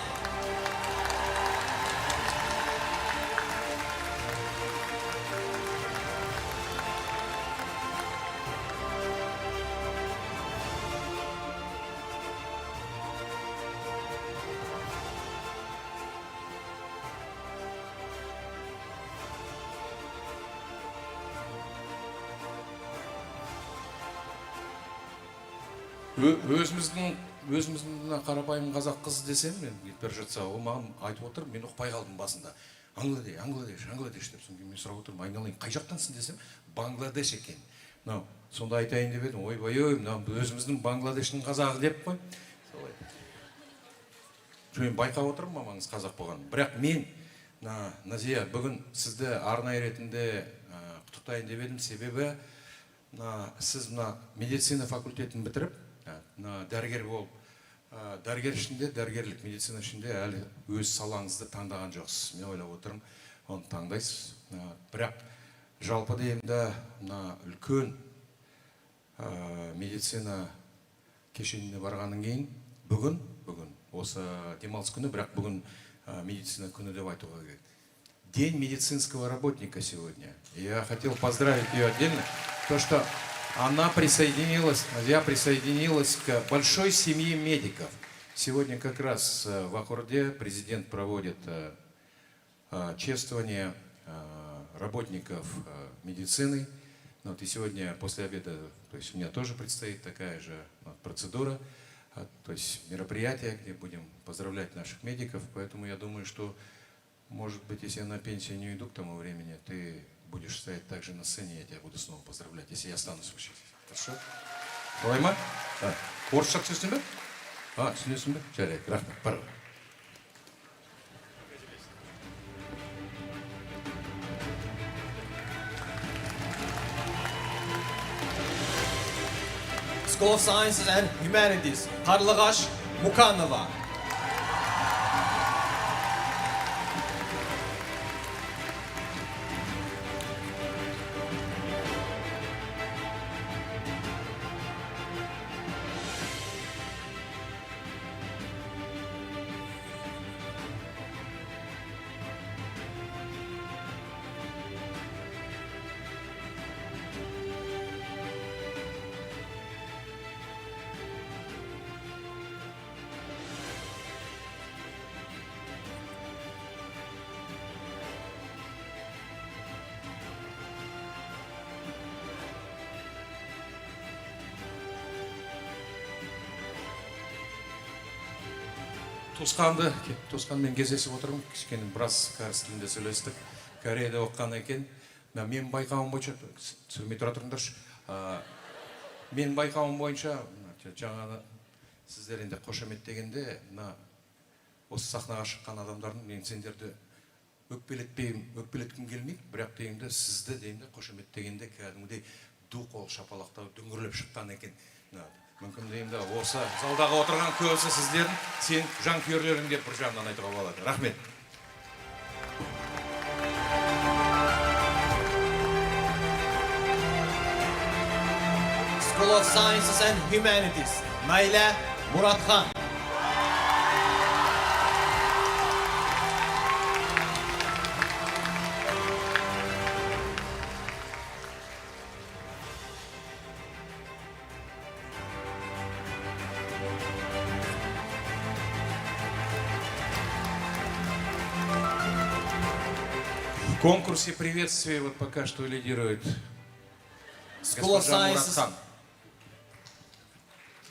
Өзіміздің қарапайым қазақ қыз десем, мен бері жатса, ол маған айтып отыр, мен ұқпай қалдым басында. Аңгладеш деп, соң кейін мен сұрап отырмын, айналайын, қай жақтансың десем, Бангладеш екен. Сонда айтайын деп едім, ойбай, өзіміздің Бангладештің қазағы деп қой. Мен байқап отырмын, мамаңыз қазақ болған. Бірақ мен, Назия, бүгін сізді арнайы ретінде құттықтайын деп едім, себебі сіз медицина факультетін бітіріп, дәрігер болып Дәрігер ішінде, дәрігерлік медицина ішінде әлі өз салаңызды таңдаған жоқсыз. Мен ойлап отырмын, оны таңдайсыз. Бірақ жалпы деймді, мына үлкен медицина кешеніне барғаннан кейін, бүгін, осы демалыс күні, бірақ бүгін медицина күні деп айтуға керек. День медицинского работника сегодня. Я хотел поздравить ее отдельно, то, что я присоединилась к большой семье медиков. Сегодня как раз в Ахурде президент проводит чествование работников медицины. Вот и сегодня после обеда, то есть у меня тоже предстоит такая же процедура, то есть мероприятие, где будем поздравлять наших медиков. Поэтому я думаю, что, может быть, если я на пенсию не уйду к тому времени, ты будешь стоять также на сцене, я тебя буду снова поздравлять, если я останусь вообще. Хорошо? Солай ма? Орысша түсінесің бе? Түсінесің бе? Жарайды, рахмет, бар. School of Sciences and Humanities, Karlagash Mukanova. Туысқанмен кездесіп отырмын, кішкене біраз кәріс тілінде сөйлестік. Кореяда оқыған екен. Мен байқауым бойынша, сөйлемей тұра тұрыңдаршы. Мен байқауым бойынша, жаңағы сіздер енді қошеметтегенде, осы сахнаға шыққан адамдардың мен сендерді өкпелеткім келмейді, бірақ деймді сізді деймді қошеметтегенде кәдімгідей ду қол шапалақтау дүңгірлеп шыққан екен. Мүмкін деймді, осы залдағы отырған көбісі сіздердің сен жанкүйерлерің деп бір жағынан айтуға болады. Рахмет. School of Sciences and Humanities, Naila Muratхан. В конкурсе приветствия вот пока что лидирует School of госпожа Sciences. Муратхан.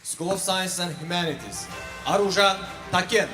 School of Sciences and Humanities, Arujан Такен.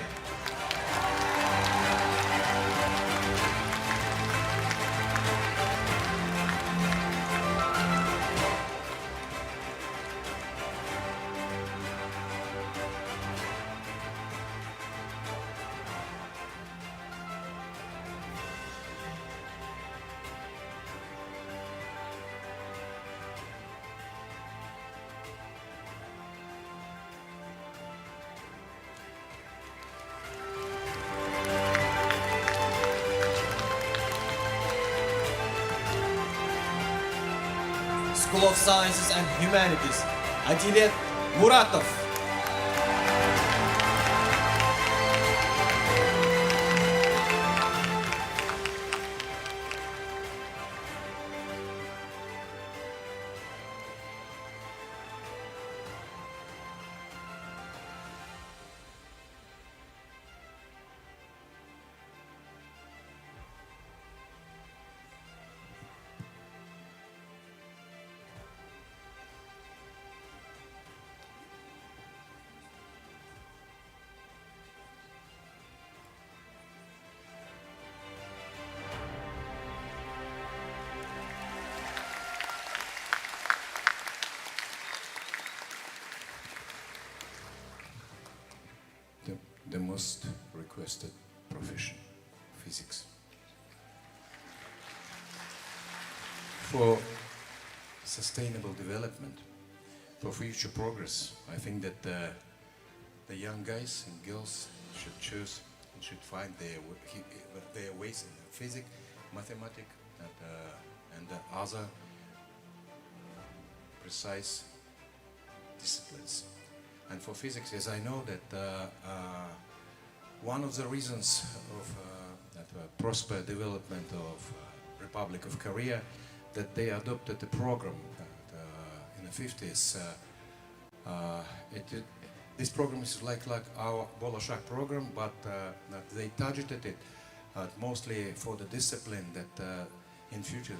School of Sciences and Humanities, Adilet Muratov. The most requested profession, physics. For sustainable development, for future progress, I think that the young guys and girls should choose and should find their ways in physics, mathematics, and other precise disciplines. And for physics, as I know that one of the reasons of that prosper development of Republic of Korea, that they adopted a program in the 50s. This program is like our Bolashak program, but that they targeted it mostly for the discipline that in future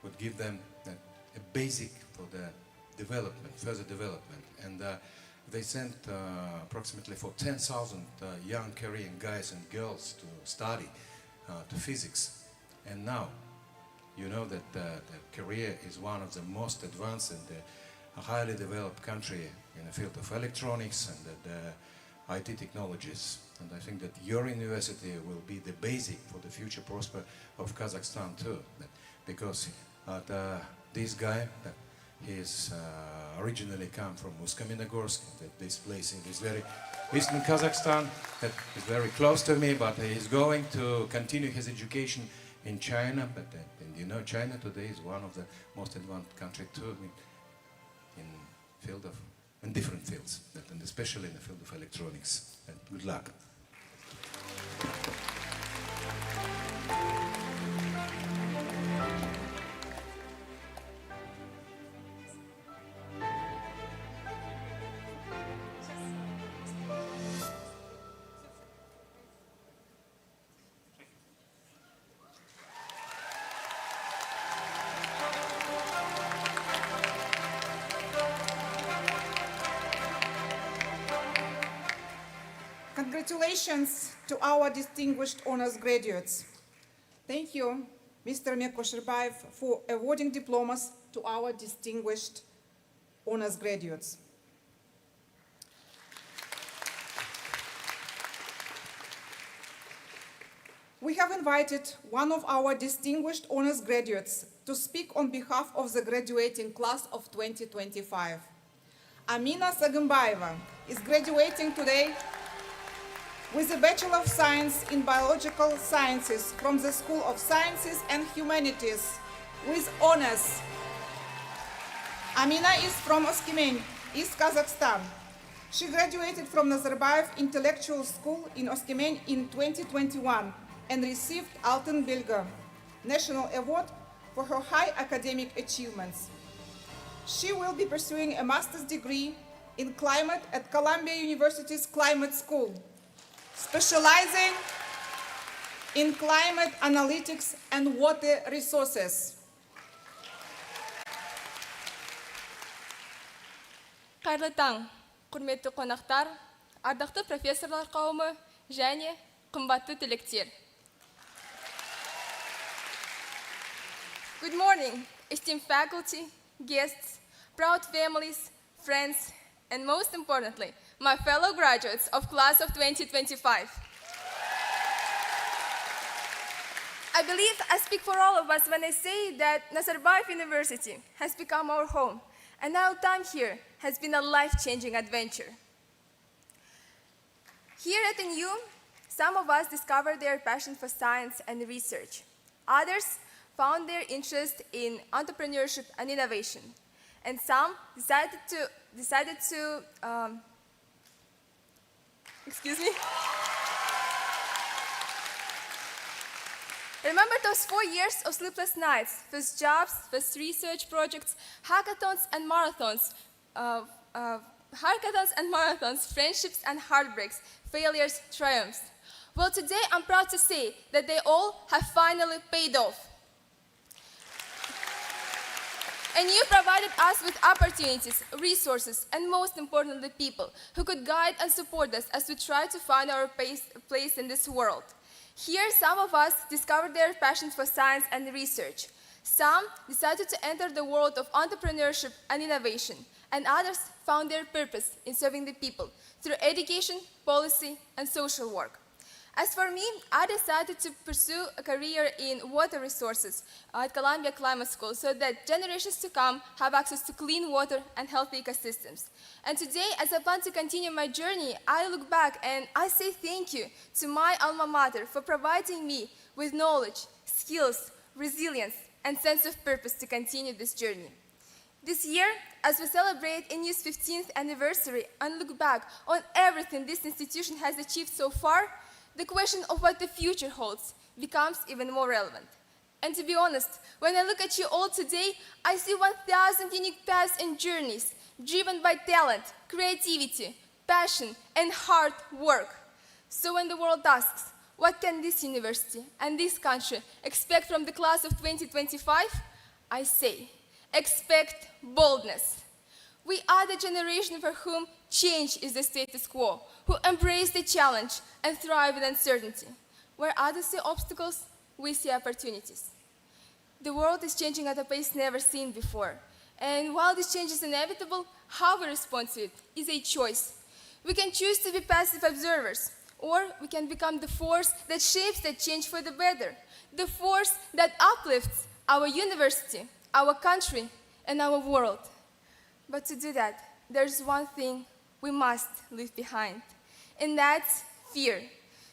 would give them a basic for the development, further development. And they sent approximately for 10,000 young Korean guys and girls to study to physics. And now, you know that Korea is one of the most advanced and highly developed country in the field of electronics and the IT technologies. And I think that your university will be the basic for the future prosper of Kazakhstan too. Because this guy, he's originally come from Usk-Kamenogorsk, this place in this very eastern Kazakhstan, that is very close to me, but he's going to continue his education in China. But and you know, China today is one of the most advanced countries too in different fields, and especially in the field of electronics. And good luck. Congratulations to our distinguished honors graduates. Thank you, Mr. Meko Shirbayev, for awarding diplomas to our distinguished honors graduates. We have invited one of our distinguished honors graduates to speak on behalf of the graduating class of 2025. Amina Sagimbayeva is graduating today with a Bachelor of Science in Biological Sciences from the School of Sciences and Humanities with honors. Amina is from Oskimeni, East Kazakhstan. She graduated from Nazarbayev Intellectual School in Oskimeni in 2021 and received Altın Belge National Award for her high academic achievements. She will be pursuing a master's degree in climate at Columbia University's Climate School, specializing in climate analytics and water resources. Қайырлы таң, құрметті қонақтар, ардақты профессорлар қауымы және қымбатты түлектер. Good morning, esteemed faculty, guests, proud families, friends, and most importantly, my fellow graduates of class of 2025. I believe I speak for all of us when I say that Nazarbayev University has become our home, and our time here has been a life-changing adventure. Here at NU, some of us discovered their passion for science and research. Others found their interest in entrepreneurship and innovation, and some decided to excuse me. Remember those 4 years of sleepless nights, first jobs, first research projects, hackathons and marathons, friendships and heartbreaks, failures, triumphs. Well, today I'm proud to say that they all have finally paid off. And you provided us with opportunities, resources, and most importantly, people who could guide and support us as we try to find our place in this world. Here, some of us discovered their passion for science and research. Some decided to enter the world of entrepreneurship and innovation, and others found their purpose in serving the people through education, policy, and social work. As for me, I decided to pursue a career in water resources at Columbia Climate School so that generations to come have access to clean water and healthy ecosystems. And today, as I plan to continue my journey, I look back and I say thank you to my alma mater for providing me with knowledge, skills, resilience, and sense of purpose to continue this journey. This year, as we celebrate NU's 15th anniversary and look back on everything this institution has achieved so far, the question of what the future holds becomes even more relevant. And to be honest, when I look at you all today, I see 1,000 unique paths and journeys driven by talent, creativity, passion, and hard work. So when the world asks, what can this university and this country expect from the class of 2025? I say, expect boldness. We are the generation for whom change is the status quo, who embrace the challenge and thrive in uncertainty. Where others see obstacles, we see opportunities. The world is changing at a pace never seen before. And while this change is inevitable, how we respond to it is a choice. We can choose to be passive observers, or we can become the force that shapes that change for the better, the force that uplifts our university, our country, and our world. But to do that, there's one thing we must leave behind, and that's fear.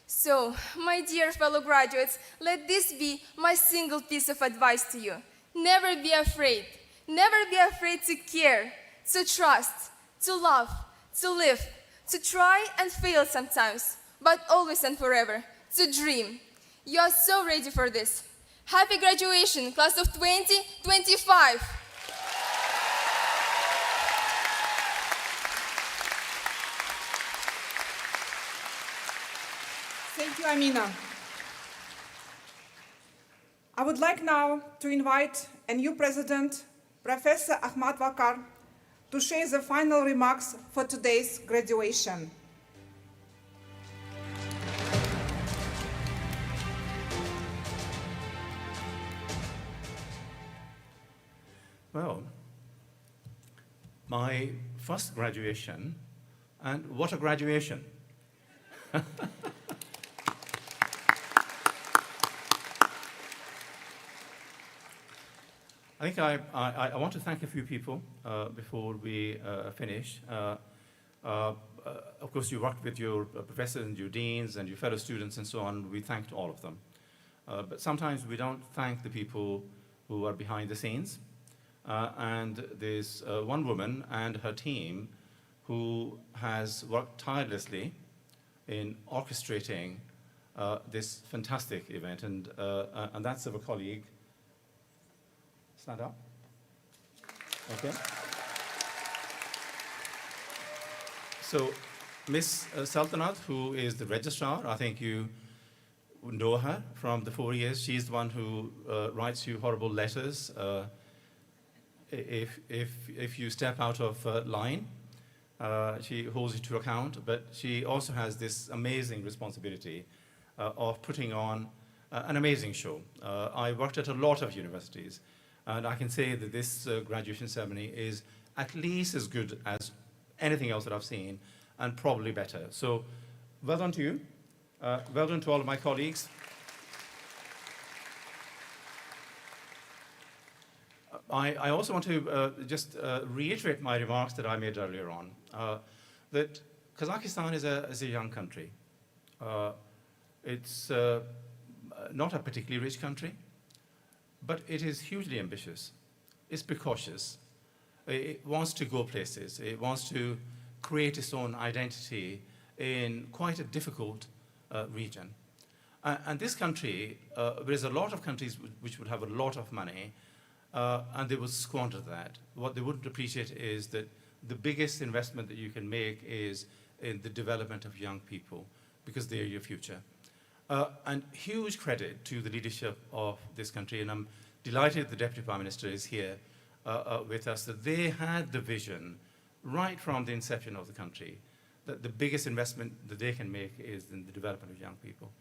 So, my dear fellow graduates, let this be my single piece of advice to you. Never be afraid. Never be afraid to care, to trust, to love, to live, to try and fail sometimes, but always and forever, to dream. You are so ready for this. Happy graduation, class of 2025. Thank you, Amina. I would like now to invite a new president, Professor Ahmad Vakar, to share the final remarks for today's graduation. Well, my first graduation, and what a graduation. I think I want to thank a few people before we finish. Of course, you worked with your professors and your deans and your fellow students and so on. We thanked all of them. But sometimes we don't thank the people who are behind the scenes. And there's one woman and her team who has worked tirelessly in orchestrating this fantastic event. And that's our colleague. Stand up. Okay. So, Miss Saltanat, who is the registrar, I think you know her from the 4 years. She's the one who writes you horrible letters if you step out of line. She holds you to account, but she also has this amazing responsibility of putting on an amazing show. I worked at a lot of universities, and I can say that this graduation ceremony is at least as good as anything else that I've seen, and probably better. So, well done to you. Well done to all of my colleagues. I also want to just reiterate my remarks that I made earlier on, that Kazakhstan is a young country. It's not a particularly rich country, but it is hugely ambitious. It's precautious. It wants to go places. It wants to create its own identity in quite a difficult region. And this country, there's a lot of countries which would have a lot of money, and they would squander that. What they wouldn't appreciate is that the biggest investment that you can make is in the development of young people, because they're your future. And huge credit to the leadership of this country, and I'm delighted the Deputy Prime Minister is here with us, that they had the vision right from the inception of the country, that the biggest investment that they can make is in the development of young people.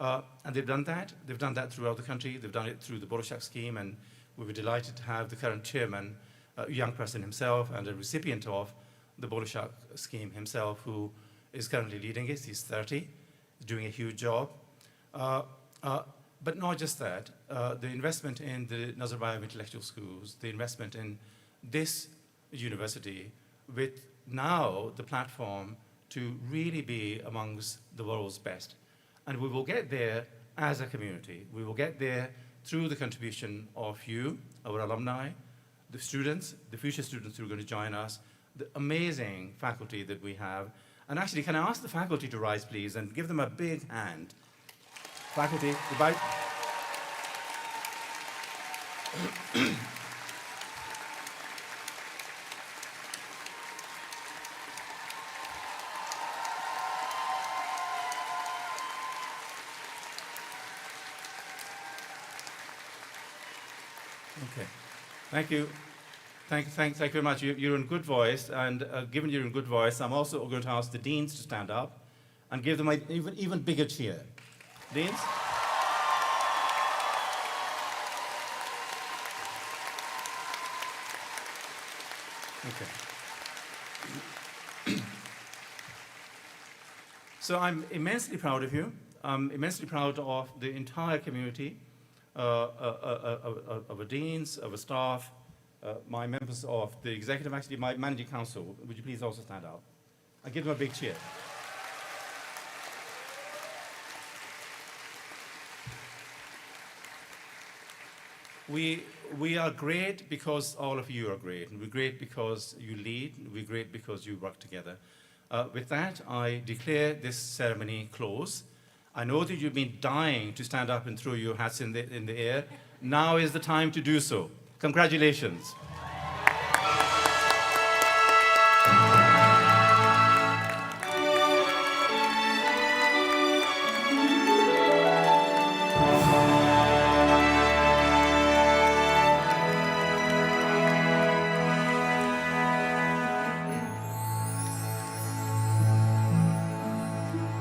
And they've done that. They've done that throughout the country. They've done it through the Bolshak scheme, and we were delighted to have the current chairman, a young person himself, and a recipient of the Bolshak scheme himself, who is currently leading it. He's 30. doing a huge job. But not just that, the investment in the Nazarbayev Intellectual Schools, the investment in this university with now the platform to really be amongst the world's best. And we will get there as a community. We will get there through the contribution of you, our alumni, the students, the future students who are going to join us, the amazing faculty that we have. And actually, can I ask the faculty to rise, please, and give them a big hand? Faculty, goodbye. Okay, thank you. Thank you very much. You're in good voice, and given you're in good voice, I'm also going to ask the deans to stand up and give them an even bigger cheer. Deans? Okay. So I'm immensely proud of you. I'm immensely proud of the entire community, of our deans, of our staff, my members of the executive, actually my managing council. Would you please also stand up? I give them a big cheer. We are great because all of you are great, and we're great because you lead, and we're great because you work together. With that, I declare this ceremony closed. I know that you've been dying to stand up and throw your hats in the air. Now is the time to do so. Congratulations.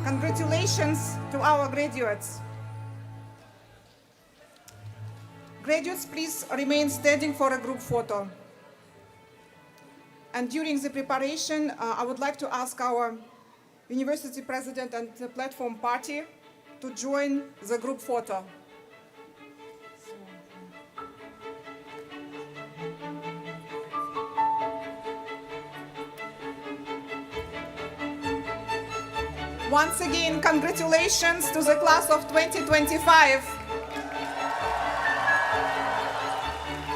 Congratulations to our graduates. Graduates, please remain standing for a group photo. And during the preparation, I would like to ask our university president and the platform party to join the group photo. Once again, congratulations to the class of 2025.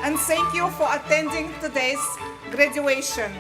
And thank you for attending today's graduation.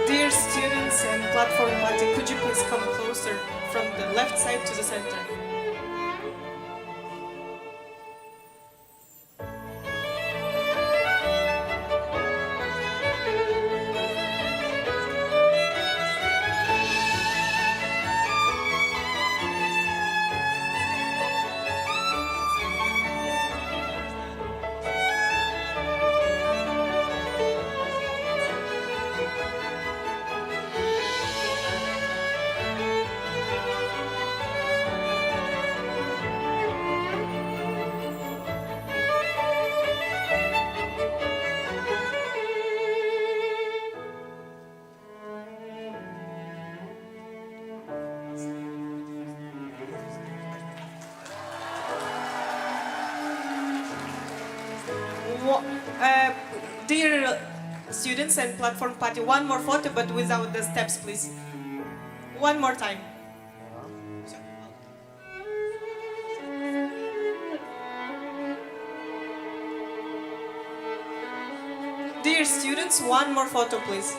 Dear students and platform party, could you please come closer from the left side to the center? dear students and platform party, one more photo, but without the steps, please. One more time. Dear students, one more photo, please.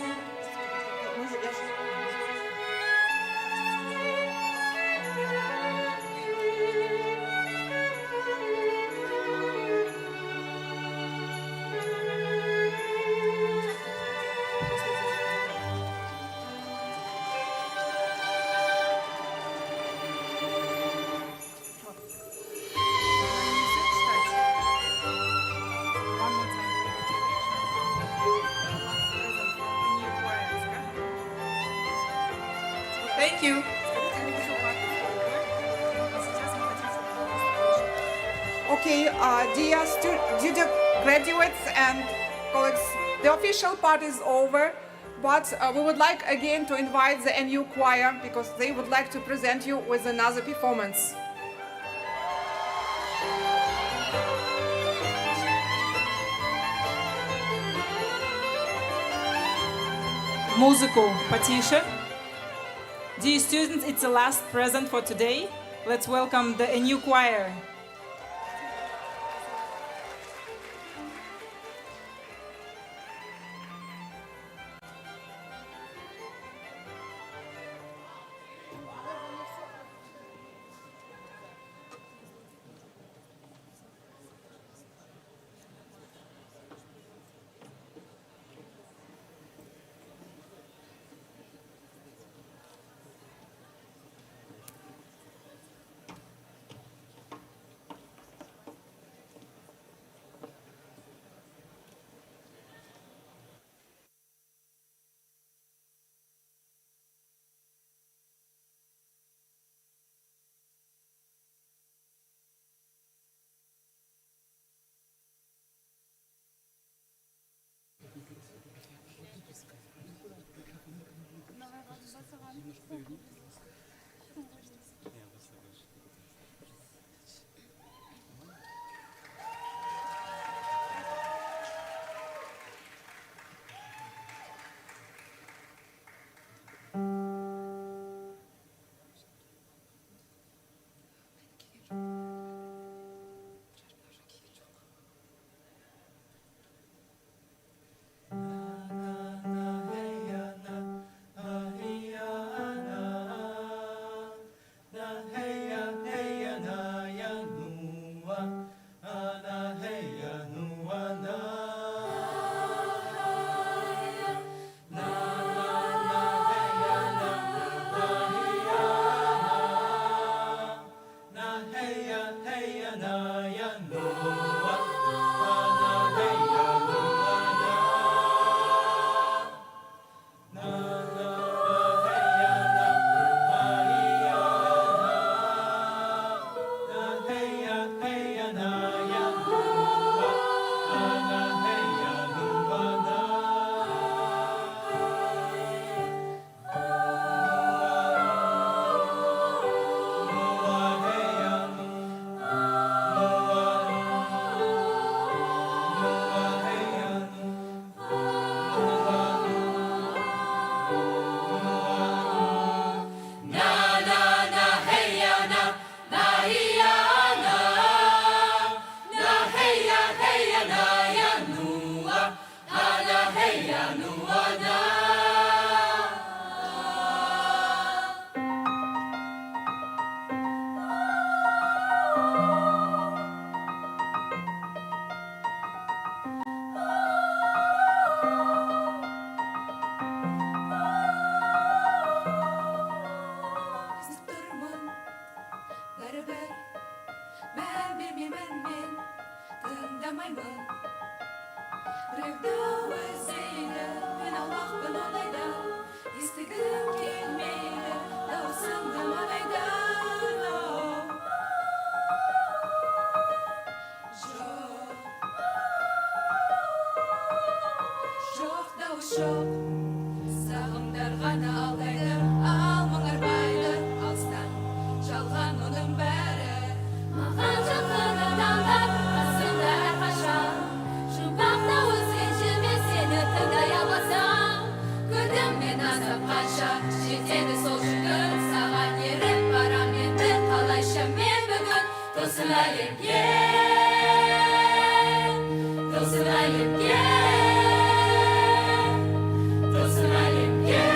Thank you. Okay, dear graduates and colleagues, the official part is over, but we would like again to invite the NU choir because they would like to present you with another performance. Музыку потише. Dear students, it's the last present for today. Let's welcome the NU choir. Nasab Paşa, Şiteni Solşugün, Savan Yeri, Param Yendi, Kalayşa Mebegün, Tosulayım Ye, Tosulayım Ye, Tosulayım Ye.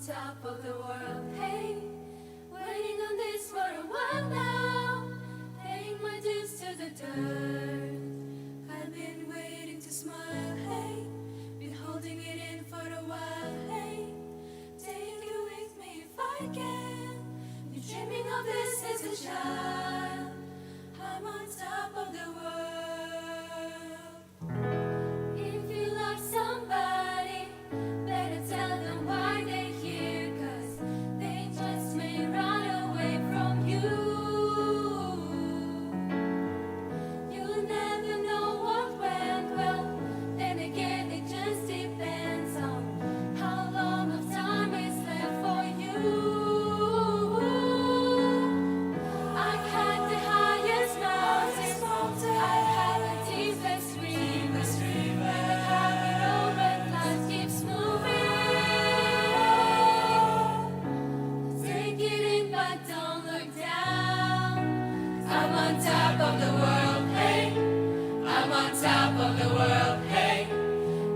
Top of the world, hey, waiting on this for a while now, paying my dues to the dirt. I've been waiting to smile, hey, been holding it in for a while, hey, take it with me if I can. Been dreaming of this as a child. I'm on top of the world. If you love somebody, better tell them why they're here, 'cause they just may run away from you. You'll never know what went well, then again it just depends on how long of time is left for you. I had the highest mountain, I had the deepest river, but I have it all when life keeps moving. Take it in but don't look down. I'm on top of the world, hey, I'm on top of the world, hey,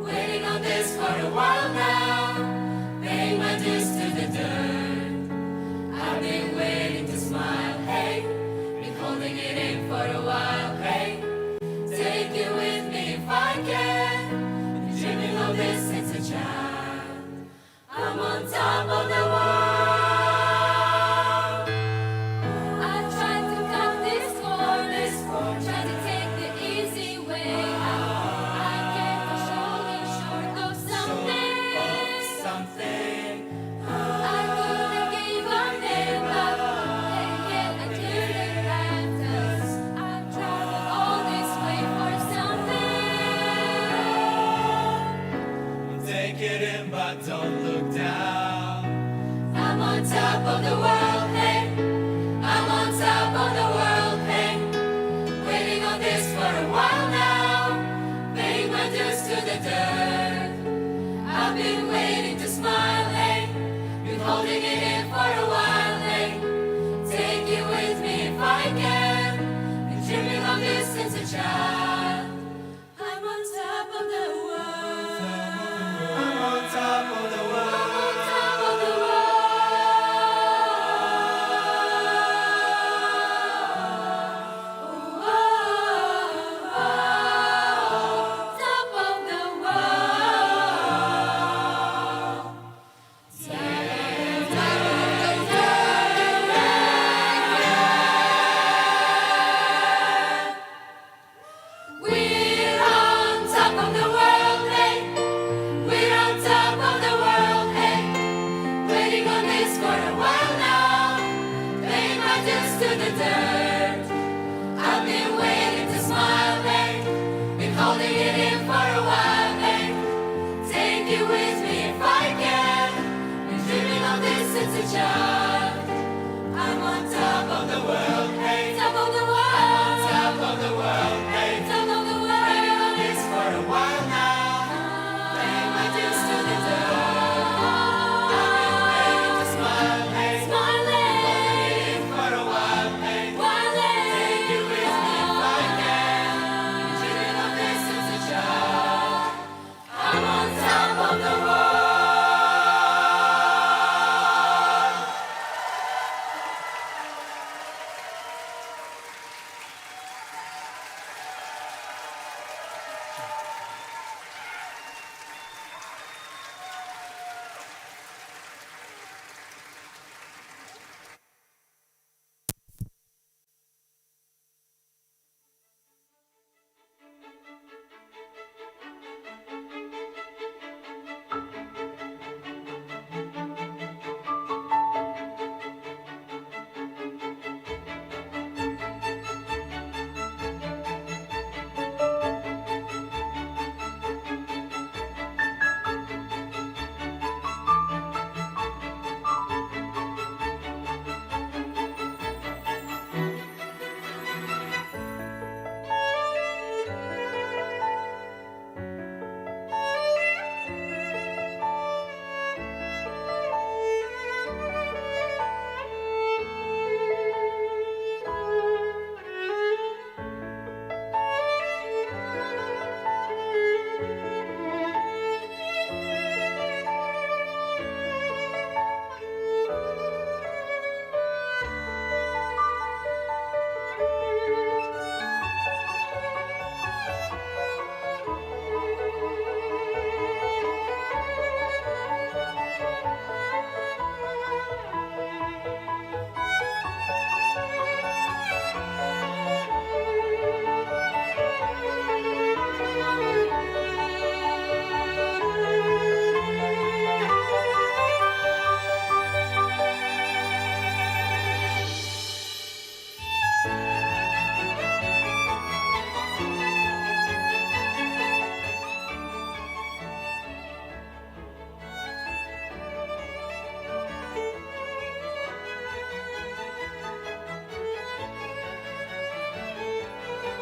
waiting on this for a while now, paying my dues to the dirt. I've been waiting to smile, hey, been holding it in for a while, hey, take it with me if I can. Been dreaming of this since a child. I'm on top of the world. I tried to cut this corner, tried to take the easy way out. I kept on falling short of something. I could have gave up them up, and yet I couldn't have, 'cause I've traveled all this way for something. it in, but don't look down. I'm on top of the world, hey. I'm on top of the world, hey. Waiting on this for a while now. Paying my dues to the dirt. I've been waiting to smile, hey. Been holding it in for a while, hey. Take it with me if I can. Been dreaming of this since a child. I'm on top of the world. I'm on top of the world. I'm on top of the world. Top of the world. We're on top of the world, hey. We're on top of the world, hey. Waiting on this for a while now. Paying my dues to the dirt. I've been waiting to smile, hey. Been holding it in for a while, hey. Take it with me if I can. Been dreaming of this since a child. I'm on top of the world, hey. Top of the world. Top of the world, hey. Top of the world. Waiting on this for a while now. Paying my dues to the dirt. I've been waiting to smile, hey. Smiling. Waiting for a while, hey. Take it with me if I can. Been dreaming of this since a child. I'm on top of the world.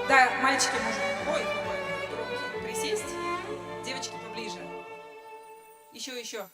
Да, мальчики, можно. Ой, какой громкий. Присесть. Девочки, поближе. Еще.